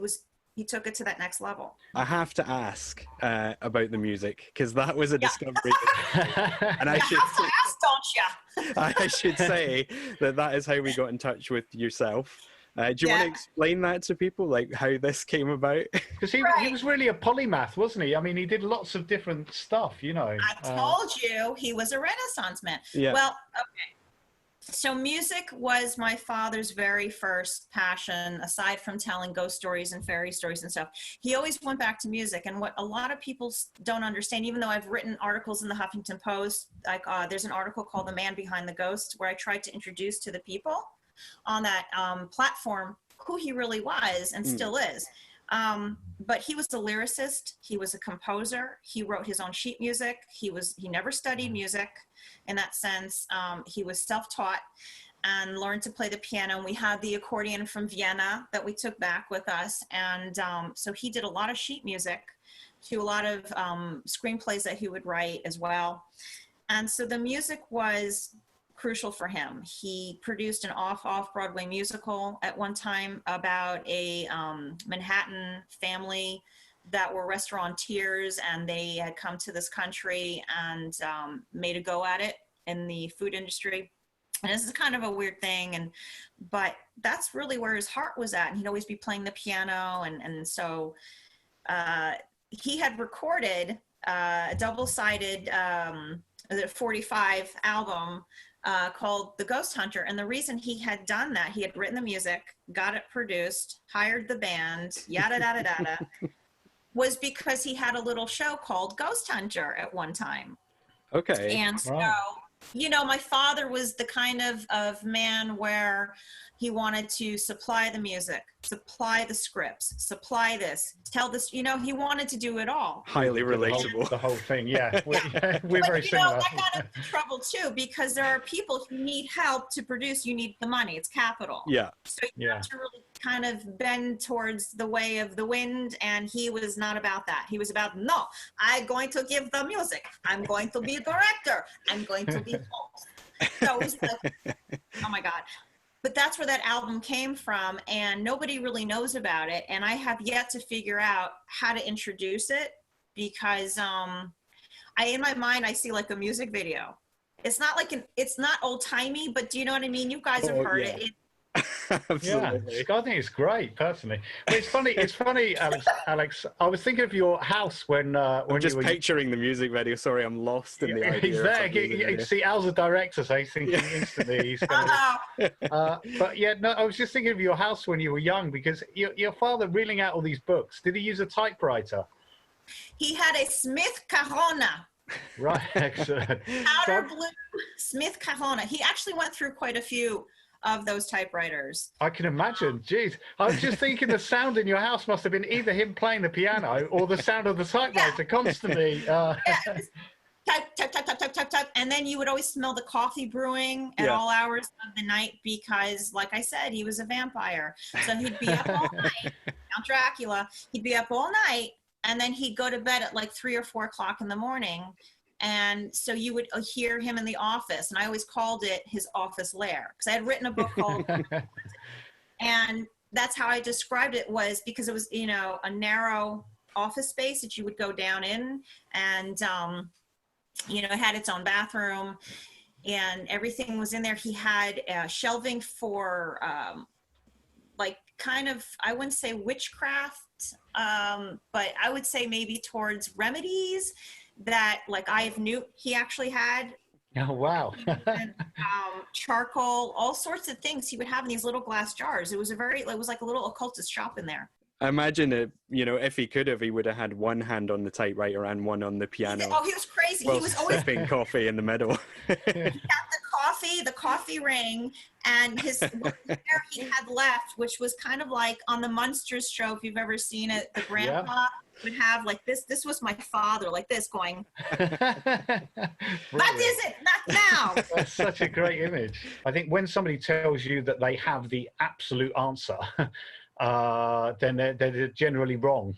took it to that next level. I have to ask about the music, because that was a discovery. And I should have to ask, don't you? I should say that is how we got in touch with yourself. Do you want to explain that to people, like how this came about? Because he was really a polymath, wasn't he? I mean, he did lots of different stuff, I told you he was a Renaissance man. Yeah. Well, okay. So music was my father's very first passion, aside from telling ghost stories and fairy stories and stuff. He always went back to music. And what a lot of people don't understand, even though I've written articles in the Huffington Post, like there's an article called The Man Behind the Ghost, where I tried to introduce to the people on that platform who he really was and still is. But he was a lyricist. He was a composer. He wrote his own sheet music. He never studied music in that sense. He was self-taught and learned to play the piano. And we had the accordion from Vienna that we took back with us. And so he did a lot of sheet music to a lot of screenplays that he would write as well. And so the music was crucial for him. He produced an off-Broadway musical at one time about a Manhattan family that were restaurateurs, and they had come to this country and made a go at it in the food industry. And this is kind of a weird thing, but that's really where his heart was at. And he'd always be playing the piano, and so he had recorded a double-sided 45 album called The Ghost Hunter. And the reason he had done that, he had written the music, got it produced, hired the band, yada, yada, yada, was because he had a little show called Ghost Hunter at one time. Okay. And so, my father was the kind of man where he wanted to supply the music, supply the scripts, supply this, tell this, he wanted to do it all. Highly relatable. The whole thing, yeah. We're very similar. That got into trouble too, because there are people who need help to produce. You need the money. It's capital. Yeah. So you have to really kind of bend towards the way of the wind, and he was not about that. He was about, no, I'm going to give the music. I'm going to be a director. I'm going to be host. So it was like, oh my God. But that's where that album came from, and nobody really knows about it. And I have yet to figure out how to introduce it, because in my mind, I see like a music video. It's not like it's not old timey, but do you know what I mean? You guys have heard it. Absolutely. Yeah, I think it's great, personally. But it's funny, Alex. I was thinking of your house when I'm just you were picturing the music video. Sorry, I'm lost in the idea. He's there. You see, Al's the director, so he's thinking instantly. He's but yeah, no, I was just thinking of your house when you were young, because your father reeling out all these books. Did he use a typewriter? He had a Smith Corona. Right, excellent. Powder blue Smith Corona. He actually went through quite a few of those typewriters. I can imagine. Jeez, I was just thinking the sound in your house must have been either him playing the piano or the sound of the typewriter constantly. Type, and then you would always smell the coffee brewing at all hours of the night, because, like I said, he was a vampire. So he'd be up all night. Count Dracula. He'd be up all night, and then he'd go to bed at like 3 or 4 o'clock in the morning. And so you would hear him in the office, and I always called it his office lair, because I had written a book called and that's how I described it, was because it was, a narrow office space that you would go down in, and it had its own bathroom and everything was in there. He had shelving for like kind of, I wouldn't say witchcraft, but I would say maybe towards remedies that, like Eye of Newt, he actually had. Oh, wow. And, charcoal, all sorts of things he would have in these little glass jars. It was like a little occultist shop in there. I imagine it, if he could have, he would have had one hand on the typewriter and one on the piano. He was crazy. Well, he was always sipping coffee in the middle. He had the coffee ring, and his hair he had left, which was kind of like on the Munsters show, if you've ever seen it, the grandpa would have like this. This was my father, like this, going, that isn't, not now. That's such a great image. I think when somebody tells you that they have the absolute answer, then they're generally wrong.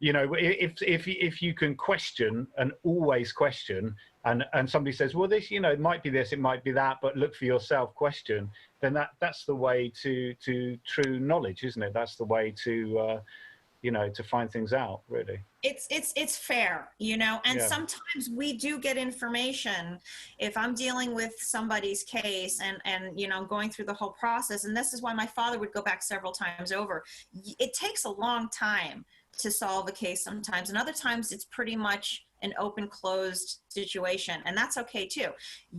If you can question and always question, and somebody says, well, this, it might be this, it might be that, but look for yourself, question, then that's the way to true knowledge, isn't it? That's the way to to find things out, really. It's fair, and sometimes we do get information if I'm dealing with somebody's case and going through the whole process. And this is why my father would go back several times over. It takes a long time to solve a case sometimes, and other times it's pretty much an open closed situation, and that's okay too.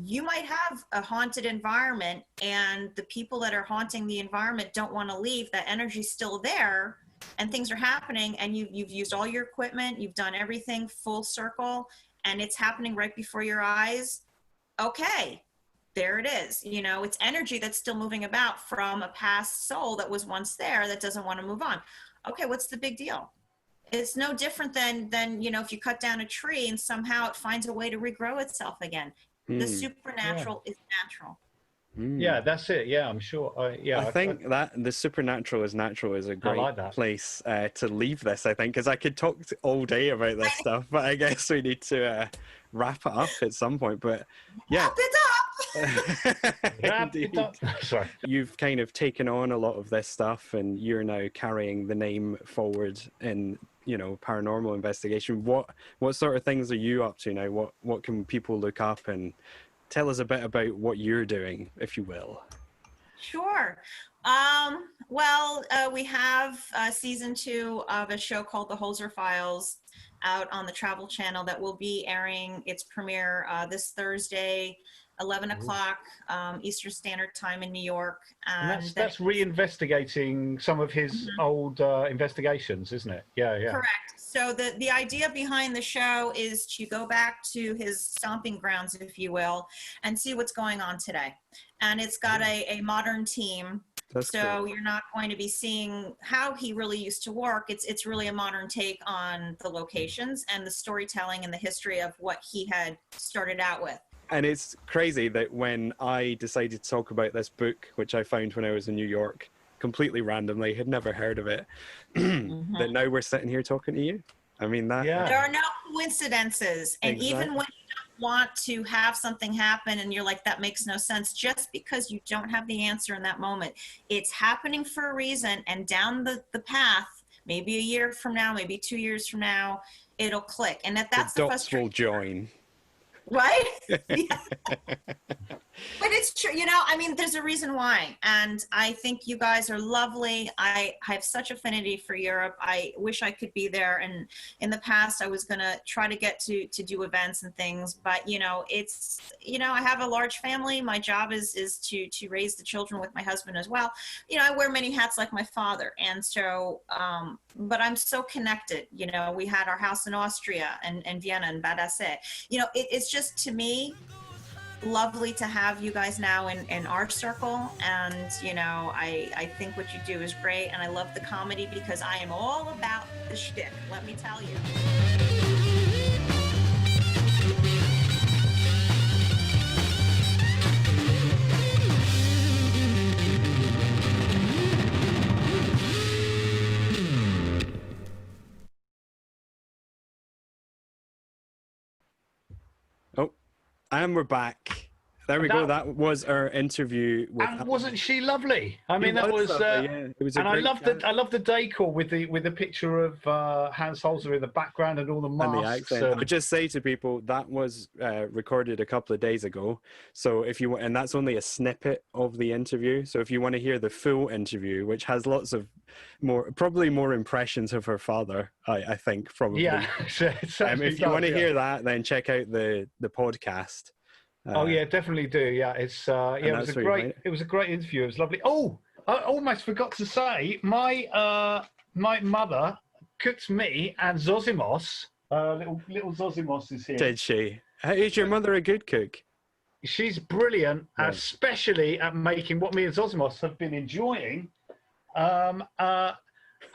You might have a haunted environment and the people that are haunting the environment don't want to leave. That energy's still there and things are happening, and you've used all your equipment, you've done everything full circle, and it's happening right before your eyes. Okay, there it is. It's energy that's still moving about from a past soul that was once there that doesn't want to move on. Okay, what's the big deal? It's no different than if you cut down a tree and somehow it finds a way to regrow itself again. The supernatural is natural. Yeah, that's it. Yeah, I'm sure. I think that the supernatural is natural is a great place to leave this, I think, because I could talk all day about this stuff, but I guess we need to wrap it up at some point. But yeah. Wrap it up! Wrap it up. Sorry. You've kind of taken on a lot of this stuff and you're now carrying the name forward in, paranormal investigation. What sort of things are you up to now? What can people look up, and tell us a bit about what you're doing, if you will. Sure. We have season 2 of a show called The Holzer Files out on the Travel Channel that will be airing its premiere this Thursday, 11 o'clock Eastern Standard Time in New York. And that's reinvestigating some of his old investigations, isn't it? Yeah. Correct. So the idea behind the show is to go back to his stomping grounds, if you will, and see what's going on today. And it's got a modern team. That's cool. You're not going to be seeing how he really used to work. It's really a modern take on the locations and the storytelling and the history of what he had started out with. And it's crazy that when I decided to talk about this book, which I found when I was in New York, completely randomly, had never heard of it, that now we're sitting here talking to you. I mean, that... Yeah. There are no coincidences. And exactly. Even when you don't want to have something happen and you're like, that makes no sense, just because you don't have the answer in that moment, it's happening for a reason. And down the path, maybe a year from now, maybe 2 years from now, it'll click. And that's the dots will join. Right? But it's true, there's a reason why. And I think you guys are lovely. I have such affinity for Europe. I wish I could be there. And in the past, I was going to try to get to do events and things. But, it's, I have a large family. My job is to raise the children with my husband as well. I wear many hats like my father. And so, but I'm so connected. We had our house in Austria and Vienna and Bad Asse. It's just, to me, lovely to have you guys now in our circle. And I think what you do is great, and I love the comedy because I am all about the shtick, let me tell you. And we're back. There we go. That was our interview. And wasn't she lovely? I mean, that was. It was and I love the decor with the picture of Hans Holzer in the background and all the masks. And the accent. I would just say to people that was recorded a couple of days ago. So if you want, and that's only a snippet of the interview. So if you want to hear the full interview, which has lots of probably more impressions of her father, I think probably. Yeah. If you want to hear that, then check out the podcast. Definitely do. Yeah, it's it was a great interview. It was lovely. Oh, I almost forgot to say my mother cooked me and Zosimos. Little Zosimos is here. Did she? Is your mother a good cook? She's brilliant, especially at making what me and Zosimos have been enjoying.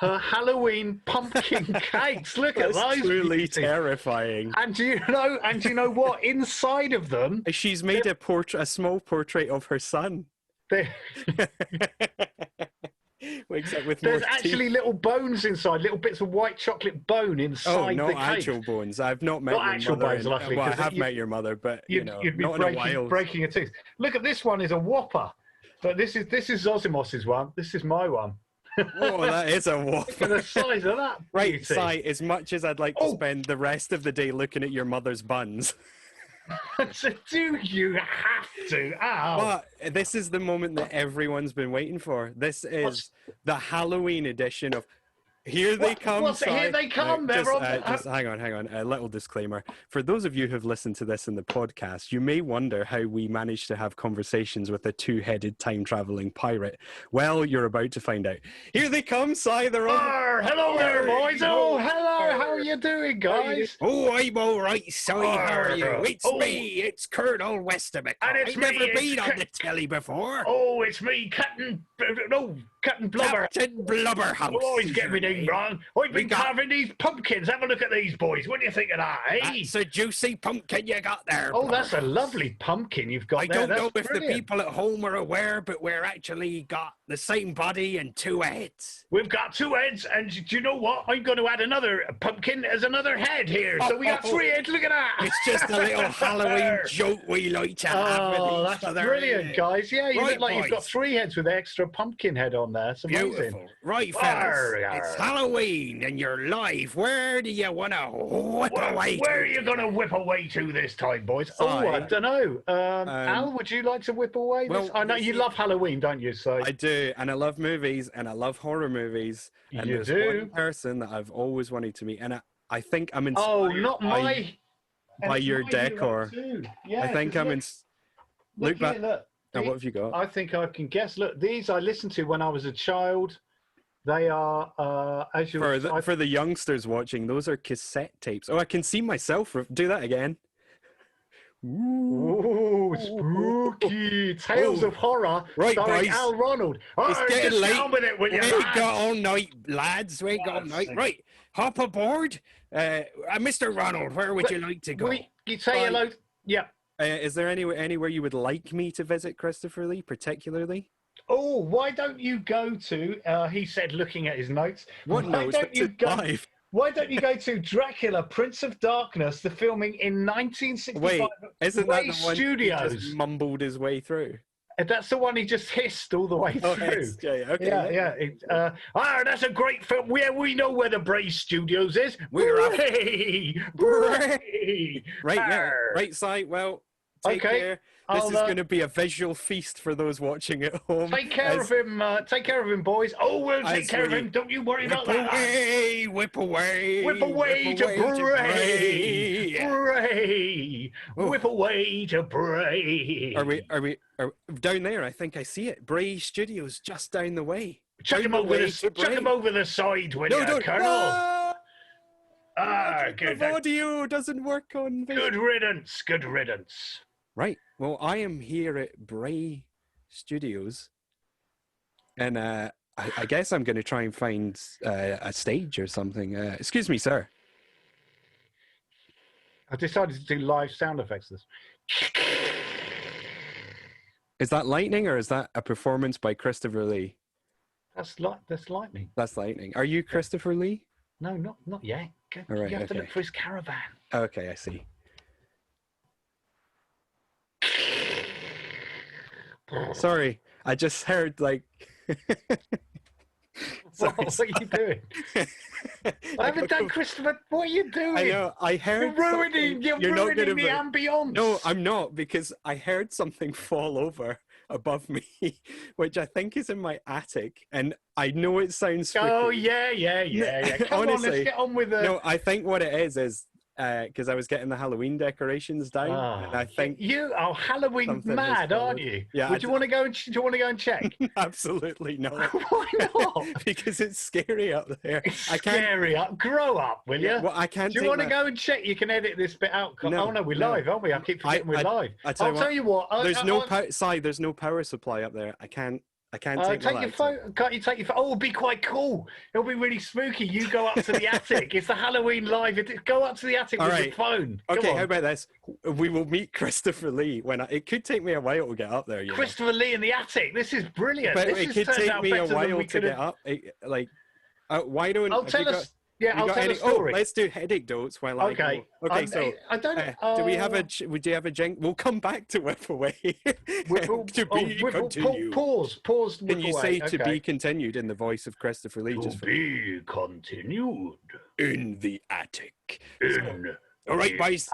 Her Halloween pumpkin cakes. Look at those. Truly terrifying. And do you know what? Inside of them, she's made a small portrait of her son. Wakes up with There's more actually teeth. little bones inside, little bits of white chocolate bone inside Oh, the not cave. actual bones. I've not met Not your actual mother. bones, luckily, Well, I 'cause have you- met your mother, but You'd be not in a while. breaking a tooth. Look at this one is a whopper, but this is Zosimos's one. This is my one. Oh, that is a Look at whopper. the size of that. Right, beauty. Cy, as much as I'd like to Oh. spend the rest of the day looking at your mother's buns, So do you have to? Ow. but this is the moment that everyone's been waiting for. This is the Halloween edition of Here They Come. What's it? Here Cy. they come. Now, They're on the- just hang on. A little disclaimer. For those of you who've listened to this in the podcast, you may wonder how we managed to have conversations with a two-headed time-traveling pirate. Well, you're about to find out. Here they come, Cy. They're on. Hello there, boys. Oh, hello. How are you doing, guys? Oh, I'm all right, Cy. How are you? It's Oh. me. It's Colonel Westerbeck. And it's I've me, never it's been on the telly before. Oh, it's me, Captain Blubber. Captain Blubberhouse. You'll always get me name wrong. I've We been got- carving these pumpkins. Have a look at these, boys. What do you think of that, eh? That's a juicy pumpkin you got there. Oh, that's a Blubberhouse. lovely pumpkin you've got I there. don't That's know if brilliant. the people at home are aware, but we're actually got the same body and two heads. We've got two heads, and do you know what? I'm going to add another pumpkin as another head here. So we got three heads. Look at that. It's just a little Halloween joke we like to have with Oh, each that's other. brilliant, guys. Yeah, you Right, look like you've got boys. three heads with extra pumpkin head on there. It's amazing. Beautiful. Right, fellas. Arr, It's arr. Halloween and you're live. Where do you want to whip away to? Where are you going to whip away to this time, boys? Sorry. Oh, I don't know. Al, would you like to whip away? well, This? I know this you is- love Halloween, don't you? So I do, and I love movies, and I love horror movies. And You there's do? one person that I've always wanted to meet, and I think I'm inspired oh, not by, my. by it's your my decor. too. Yeah, I think 'cause I'm look, in. look Look back. here, look. Now, what have you got? I think I can guess. Look, these I listened to when I was a child. They are, as you For the youngsters watching, those are cassette tapes. Oh, I can see myself. Do that again. Ooh, spooky Tales of Horror, Right, starring boys. Al Ronald. Oh, It's getting just late. get on with it, will We you, ain't lads? got all night, lads. We ain't got all God's night. sake. Right, hop aboard. Mr. Ronald, where would you like to go? You say Bye. hello. Yeah. Is there anywhere you would like me to visit, Christopher Lee, particularly? Oh, why don't you go to? He said, looking at his notes. What why notes? Don't What's you it go? live? Why don't you go to Dracula, Prince of Darkness, the filming in 1965? Wait, isn't that Ray the one he Studios? just mumbled his way through? That's the one he just hissed all the way Oh, through. yes, yeah, okay. Yeah. That's a great film. Yeah, we know where the Bray Studios is. We're up. Bray! Bray! Right, yeah. Arr. Right, Si, well, take Okay, care. This I'll, is going to be a visual feast for those watching at home. Take care of him. Take care of him, boys. Oh, we'll take As care of we him. Don't you worry Whip about that. away, whip away. Whip away to Bray. Bray. Bray. Oh. Whip away to Bray. Are we down there? I think I see it. Bray Studios just down the way. Chuck Down him over way the to chuck Bray. him over the side, will No, you, don't. Colonel? Ah! Good. The audio doesn't work on video. Good riddance. Good riddance. Right. Well, I am here at Bray Studios, and I guess I'm going to try and find a stage or something. Excuse me, sir. I decided to do live sound effects. This. Is that lightning or is that a performance by Christopher Lee? That's lightning. That's lightning. Are you Christopher Lee? No, not yet. You All right, have to okay. look for his caravan. Okay, I see. Sorry, I just heard like. Sorry, What are you doing? I haven't done Christopher. What are you doing? I know. I heard. You're ruining. something. You're not ruining gonna the be- ambience. No, I'm not, because I heard something fall over above me, which I think is in my attic, and I know it sounds. Oh freaky. yeah. Come on, Honestly, let's get on with the. No, I think what it is because I was getting the Halloween decorations down, and I think you are Halloween something mad, has aren't fallen. you? Yeah, Would you want to go? Do you want to go and check? absolutely not. Why not? Because it's scary up there. It's I can't. scary. Grow up, will you? Well, I can't. Do you take want to my- go and check? You can edit this bit out. No, Oh no, we're no. live, aren't we? I keep forgetting we're live. I tell I'll you tell you what. There's no power. There's no power supply up there. I can't I can't take my Take your laptop. phone. Can't you take your phone? Oh, it'll be quite cool. It'll be really spooky. You go up to the attic. It's the Halloween live. Go up to the attic with your phone. Okay, how about this? We will meet Christopher Lee when it could take me a while to get up there. Christopher Lee in the attic. This is brilliant. But this it could take me a while to get up. Why don't I'll tell us. Yeah, I'll tell a story. Let's do anecdotes while I go. Okay, so I don't. do we have a? Would you have a jingle? We'll come back to whip away. To be continued. Pause. Can you say to be continued in the voice of Christopher Lee? To be continued in the attic. All right, boys.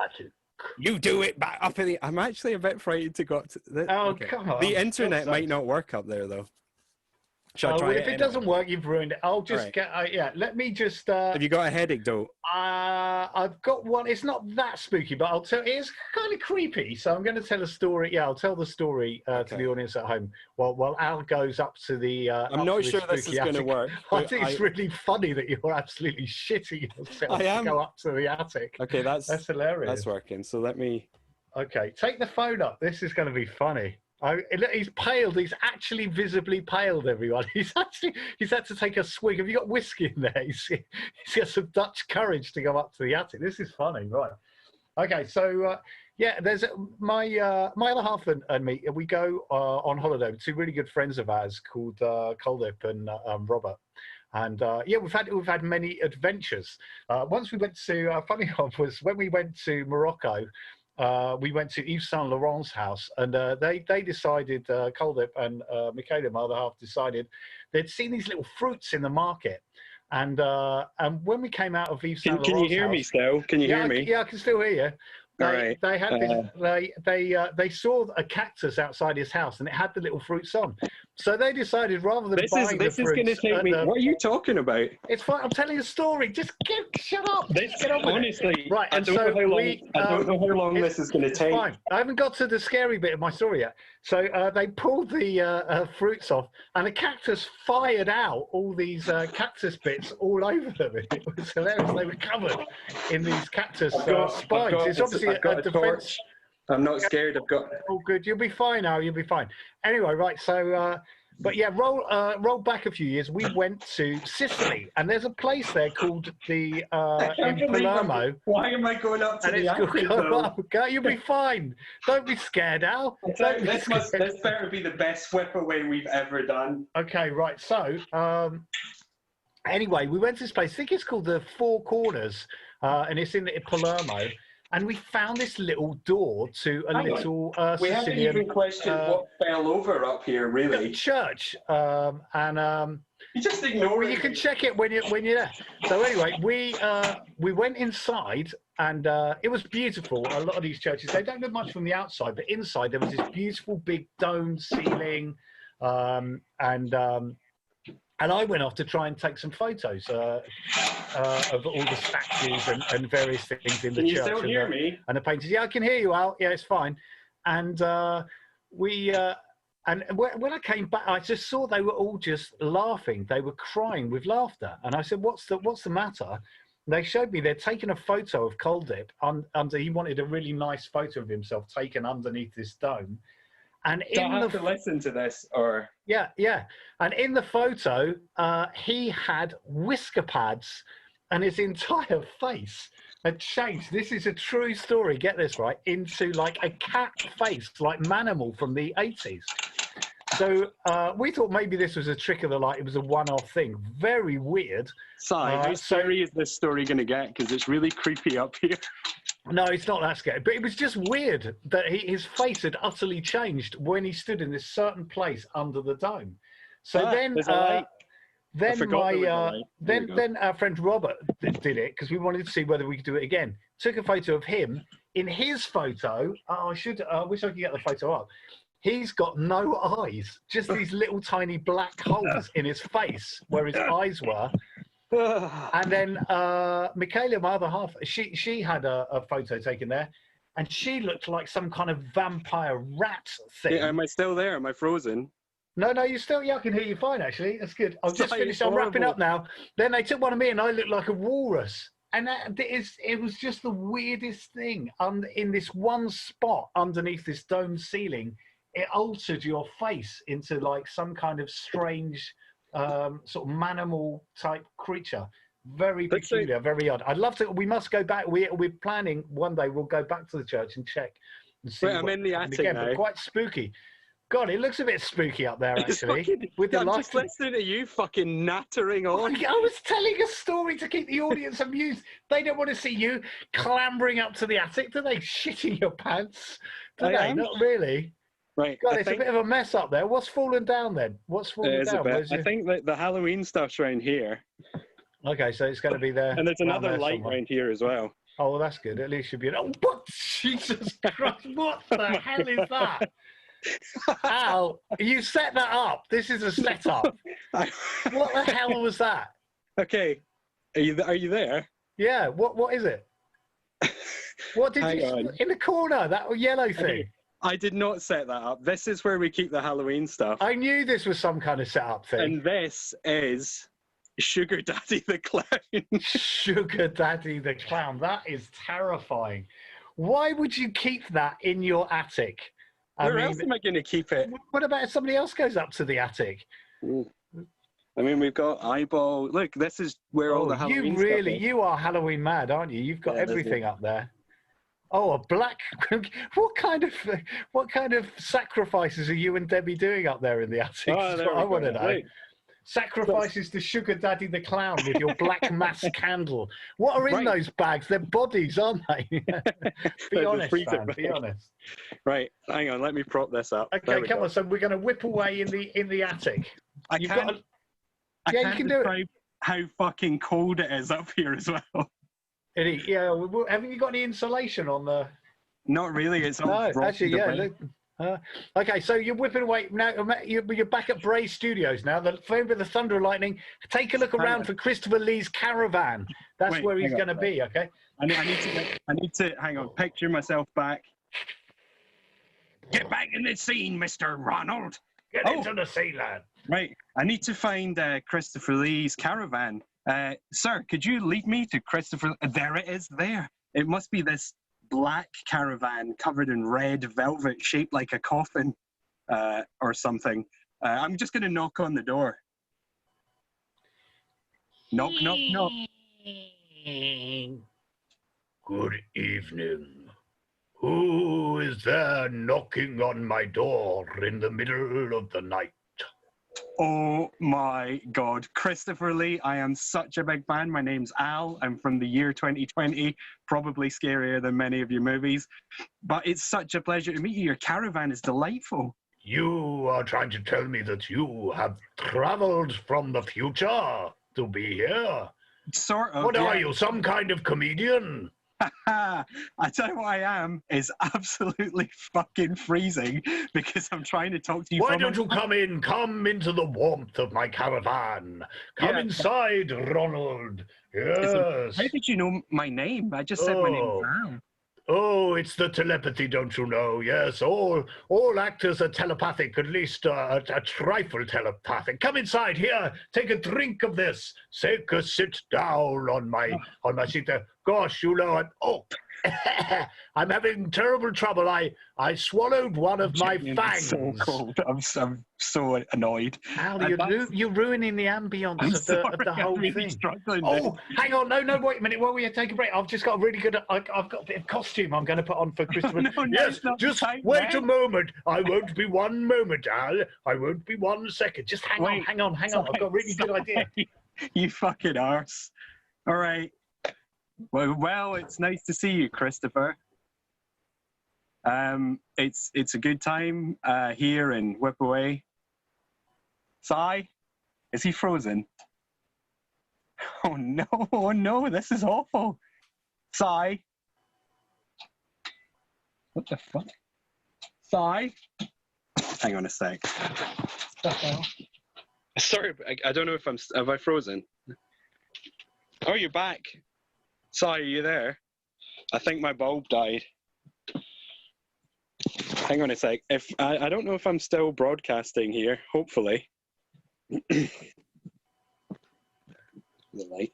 You do it back up in the. I'm actually a bit frightened to go up to. Come on. The internet might not work up there though. Shall I try if it doesn't work, you've ruined it. I'll just get. Let me just. Have you got a headache, though? I've got one. It's not that spooky, but I'll tell. It's kind of creepy, so I'm going to tell a story. Yeah, I'll tell the story to the audience at home while Al goes up to the. I'm not sure this is going to work. I think it's really funny that you're absolutely shitting yourself to go up to the attic. Okay, that's hilarious. That's working. So let me. Okay, take the phone up. This is going to be funny. He's paled. He's actually visibly paled, everyone. He's had to take a swig. Have you got whiskey in there? He's got some Dutch courage to go up to the attic. This is funny, right? Okay, so there's my other half and me. We go on holiday with two really good friends of ours called Coldip and Robert. And we've had many adventures. Once we went to funny one was when we went to Morocco. We went to Yves Saint Laurent's house, and they decided, Coldip and Michaela, my other half, decided they'd seen these little fruits in the market. And when we came out of Yves Saint Laurent's house... Can you hear me still? Can you hear me? Yeah, I can still hear you. They had they saw a cactus outside his house, and it had the little fruits on. So they decided rather than buying the fruits... This is going to take me... What are you talking about? It's fine. I'm telling a story. Just shut up. Get on honestly, right, I don't know how long this is going to take. Fine. I haven't got to the scary bit of my story yet. So they pulled the fruits off, and the cactus fired out all these cactus bits all over them. It was hilarious. They were covered in these cactus spines. It's obviously a defense. I'm not scared. I've got. Oh, good. You'll be fine now. You'll be fine. Anyway, right. So, but yeah, roll back a few years. We went to Sicily, and there's a place there called the in Palermo. Why am I going up to the attic? You'll be fine. Don't be scared, Al. This better be the best whip away we've ever done. Okay, right. So, anyway, we went to this place. I think it's called the Four Corners, and it's in Palermo. And we found this little door to a little Sicilian... We haven't even questioned what fell over up here, really. Church. You just ignore it. You can check it when you're there. So anyway, we went inside, and it was beautiful. A lot of these churches, they don't look much from the outside, but inside there was this beautiful big domed ceiling, and I went off to try and take some photos of all the statues and various things in the church. Can you still hear me? And the paintings. Yeah, I can hear you, Al. Yeah, it's fine. And and when I came back, I just saw they were all just laughing. They were crying with laughter. And I said, "What's the matter?" And they showed me they'd taken a photo of Coldip under. He wanted a really nice photo of himself taken underneath this dome. And to listen to this, or yeah, and in the photo, he had whisker pads, and his entire face had changed. This is a true story. Get this right, into like a cat face, like Manimal from the 80s. So we thought maybe this was a trick of the light. It was a one-off thing. Very weird. How scary is this story going to get? Because it's really creepy up here. No, it's not that scary. But it was just weird that his face had utterly changed when he stood in this certain place under the dome. So then our friend Robert did it because we wanted to see whether we could do it again. Took a photo of him. In his photo, I wish I could get the photo up. He's got no eyes, just these little tiny black holes in his face where his eyes were. And then Michaela, my other half, she had a photo taken there, and she looked like some kind of vampire rat thing. Yeah, am I still there? Am I frozen? No, you're still. Yeah, I can hear you fine. Actually, that's good. I've just finished. I'm wrapping up now. Then they took one of me, and I looked like a walrus. And it was just the weirdest thing. In this one spot underneath this domed ceiling, it altered your face into like some kind of strange sort of manimal type creature. Very peculiar, very odd. I'd love to. We must go back. We're planning one day. We'll go back to the church and check and see. Wait, I'm in the attic again, now. but quite spooky. God, it looks a bit spooky up there, actually. I'm just listening to you fucking nattering on. I was telling a story to keep the audience amused. They don't want to see you clambering up to the attic, do they? Shitting your pants? Do they? Not really. Right. God, it's a bit of a mess up there. What's fallen down then? What's fallen down? I think that the Halloween stuff's around here. Okay, so it's going to be there. And there's another light around here as well. Oh, well, that's good. At least you'll be... Oh, what? Jesus Christ, what the hell is that? Al, you set that up. This is a setup. What the hell was that? Okay. Are you there? Yeah, what is it? What did you... In the corner, that yellow thing. Okay. I did not set that up. This is where we keep the Halloween stuff. I knew this was some kind of setup thing. And this is... Sugar Daddy the Clown. Sugar Daddy the Clown. That is terrifying. Why would you keep that in your attic? Where else am I going to keep it? What about if somebody else goes up to the attic? I mean, we've got eyeball. Look, this is where all the Halloween stuff is. You are Halloween mad, aren't you? You've got everything up there. Oh, a black. What kind of sacrifices are you and Debbie doing up there in the attic? Oh, That's what I want to know. Right. Sacrifices to Sugar Daddy the Clown with your black mass candle. What are in those bags? They're bodies, aren't they? Be honest, man. Be honest. Right, hang on. Let me prop this up. Okay, come on. So we're going to whip away in the attic. I can't describe how fucking cold it is up here as well. Yeah. Haven't you got any insulation on the? Not really. It's all actually, yeah. Look, okay, so you're whipping away now. You're back at Bray Studios now. The phone with the thunder and lightning. Take a look around for Christopher Lee's caravan. That's where he's going to be. Okay. I need to hang on. Picture myself back. Get back in the scene, Mr. Ronald. Get into the scene, lad. Right. I need to find Christopher Lee's caravan. Sir, could you lead me to Christopher? There it is. There. It must be this black caravan covered in red velvet shaped like a coffin or something. I'm just going to knock on the door. Knock, knock, knock. Good evening. Who is there knocking on my door in the middle of the night? Oh my God. Christopher Lee, I am such a big fan. My name's Al. I'm from the year 2020, probably scarier than many of your movies. But it's such a pleasure to meet you. Your caravan is delightful. You are trying to tell me that you have traveled from the future to be here? Sort of. What are you, some kind of comedian? I tell you what I am is absolutely fucking freezing because I'm trying to talk to you. Why don't you come in? Come into the warmth of my caravan. Come inside, Ronald. Yes. How did you know my name? I just said my name. Wow. Oh, it's the telepathy, don't you know? Yes, all actors are telepathic, at least a trifle telepathic. Come inside here. Take a drink of this. Take a sit down on my seat there. Gosh, you know, I'm having terrible trouble. I swallowed one of my fangs. So cold. I'm so annoyed. Al, you're ruining the ambience of the whole thing. Struggling. Oh, hang on. No, wait a minute. While we take a break, I've just got a really good... I've got a bit of costume I'm going to put on for Christopher. Yes, just wait a moment. I won't be one moment, Al. I won't be 1 second. Just hang on. I've got a really good idea. You fucking arse. All right. Well, it's nice to see you, Christopher. It's a good time here in Whipaway. Cy, is he frozen? Oh no, this is awful. Cy. What the fuck? Cy. Hang on a sec. Sorry, I don't know if have I frozen? Oh, you're back. Cy, are you there? I think my bulb died. Hang on a sec. If I don't know if I'm still broadcasting here. Hopefully. The light.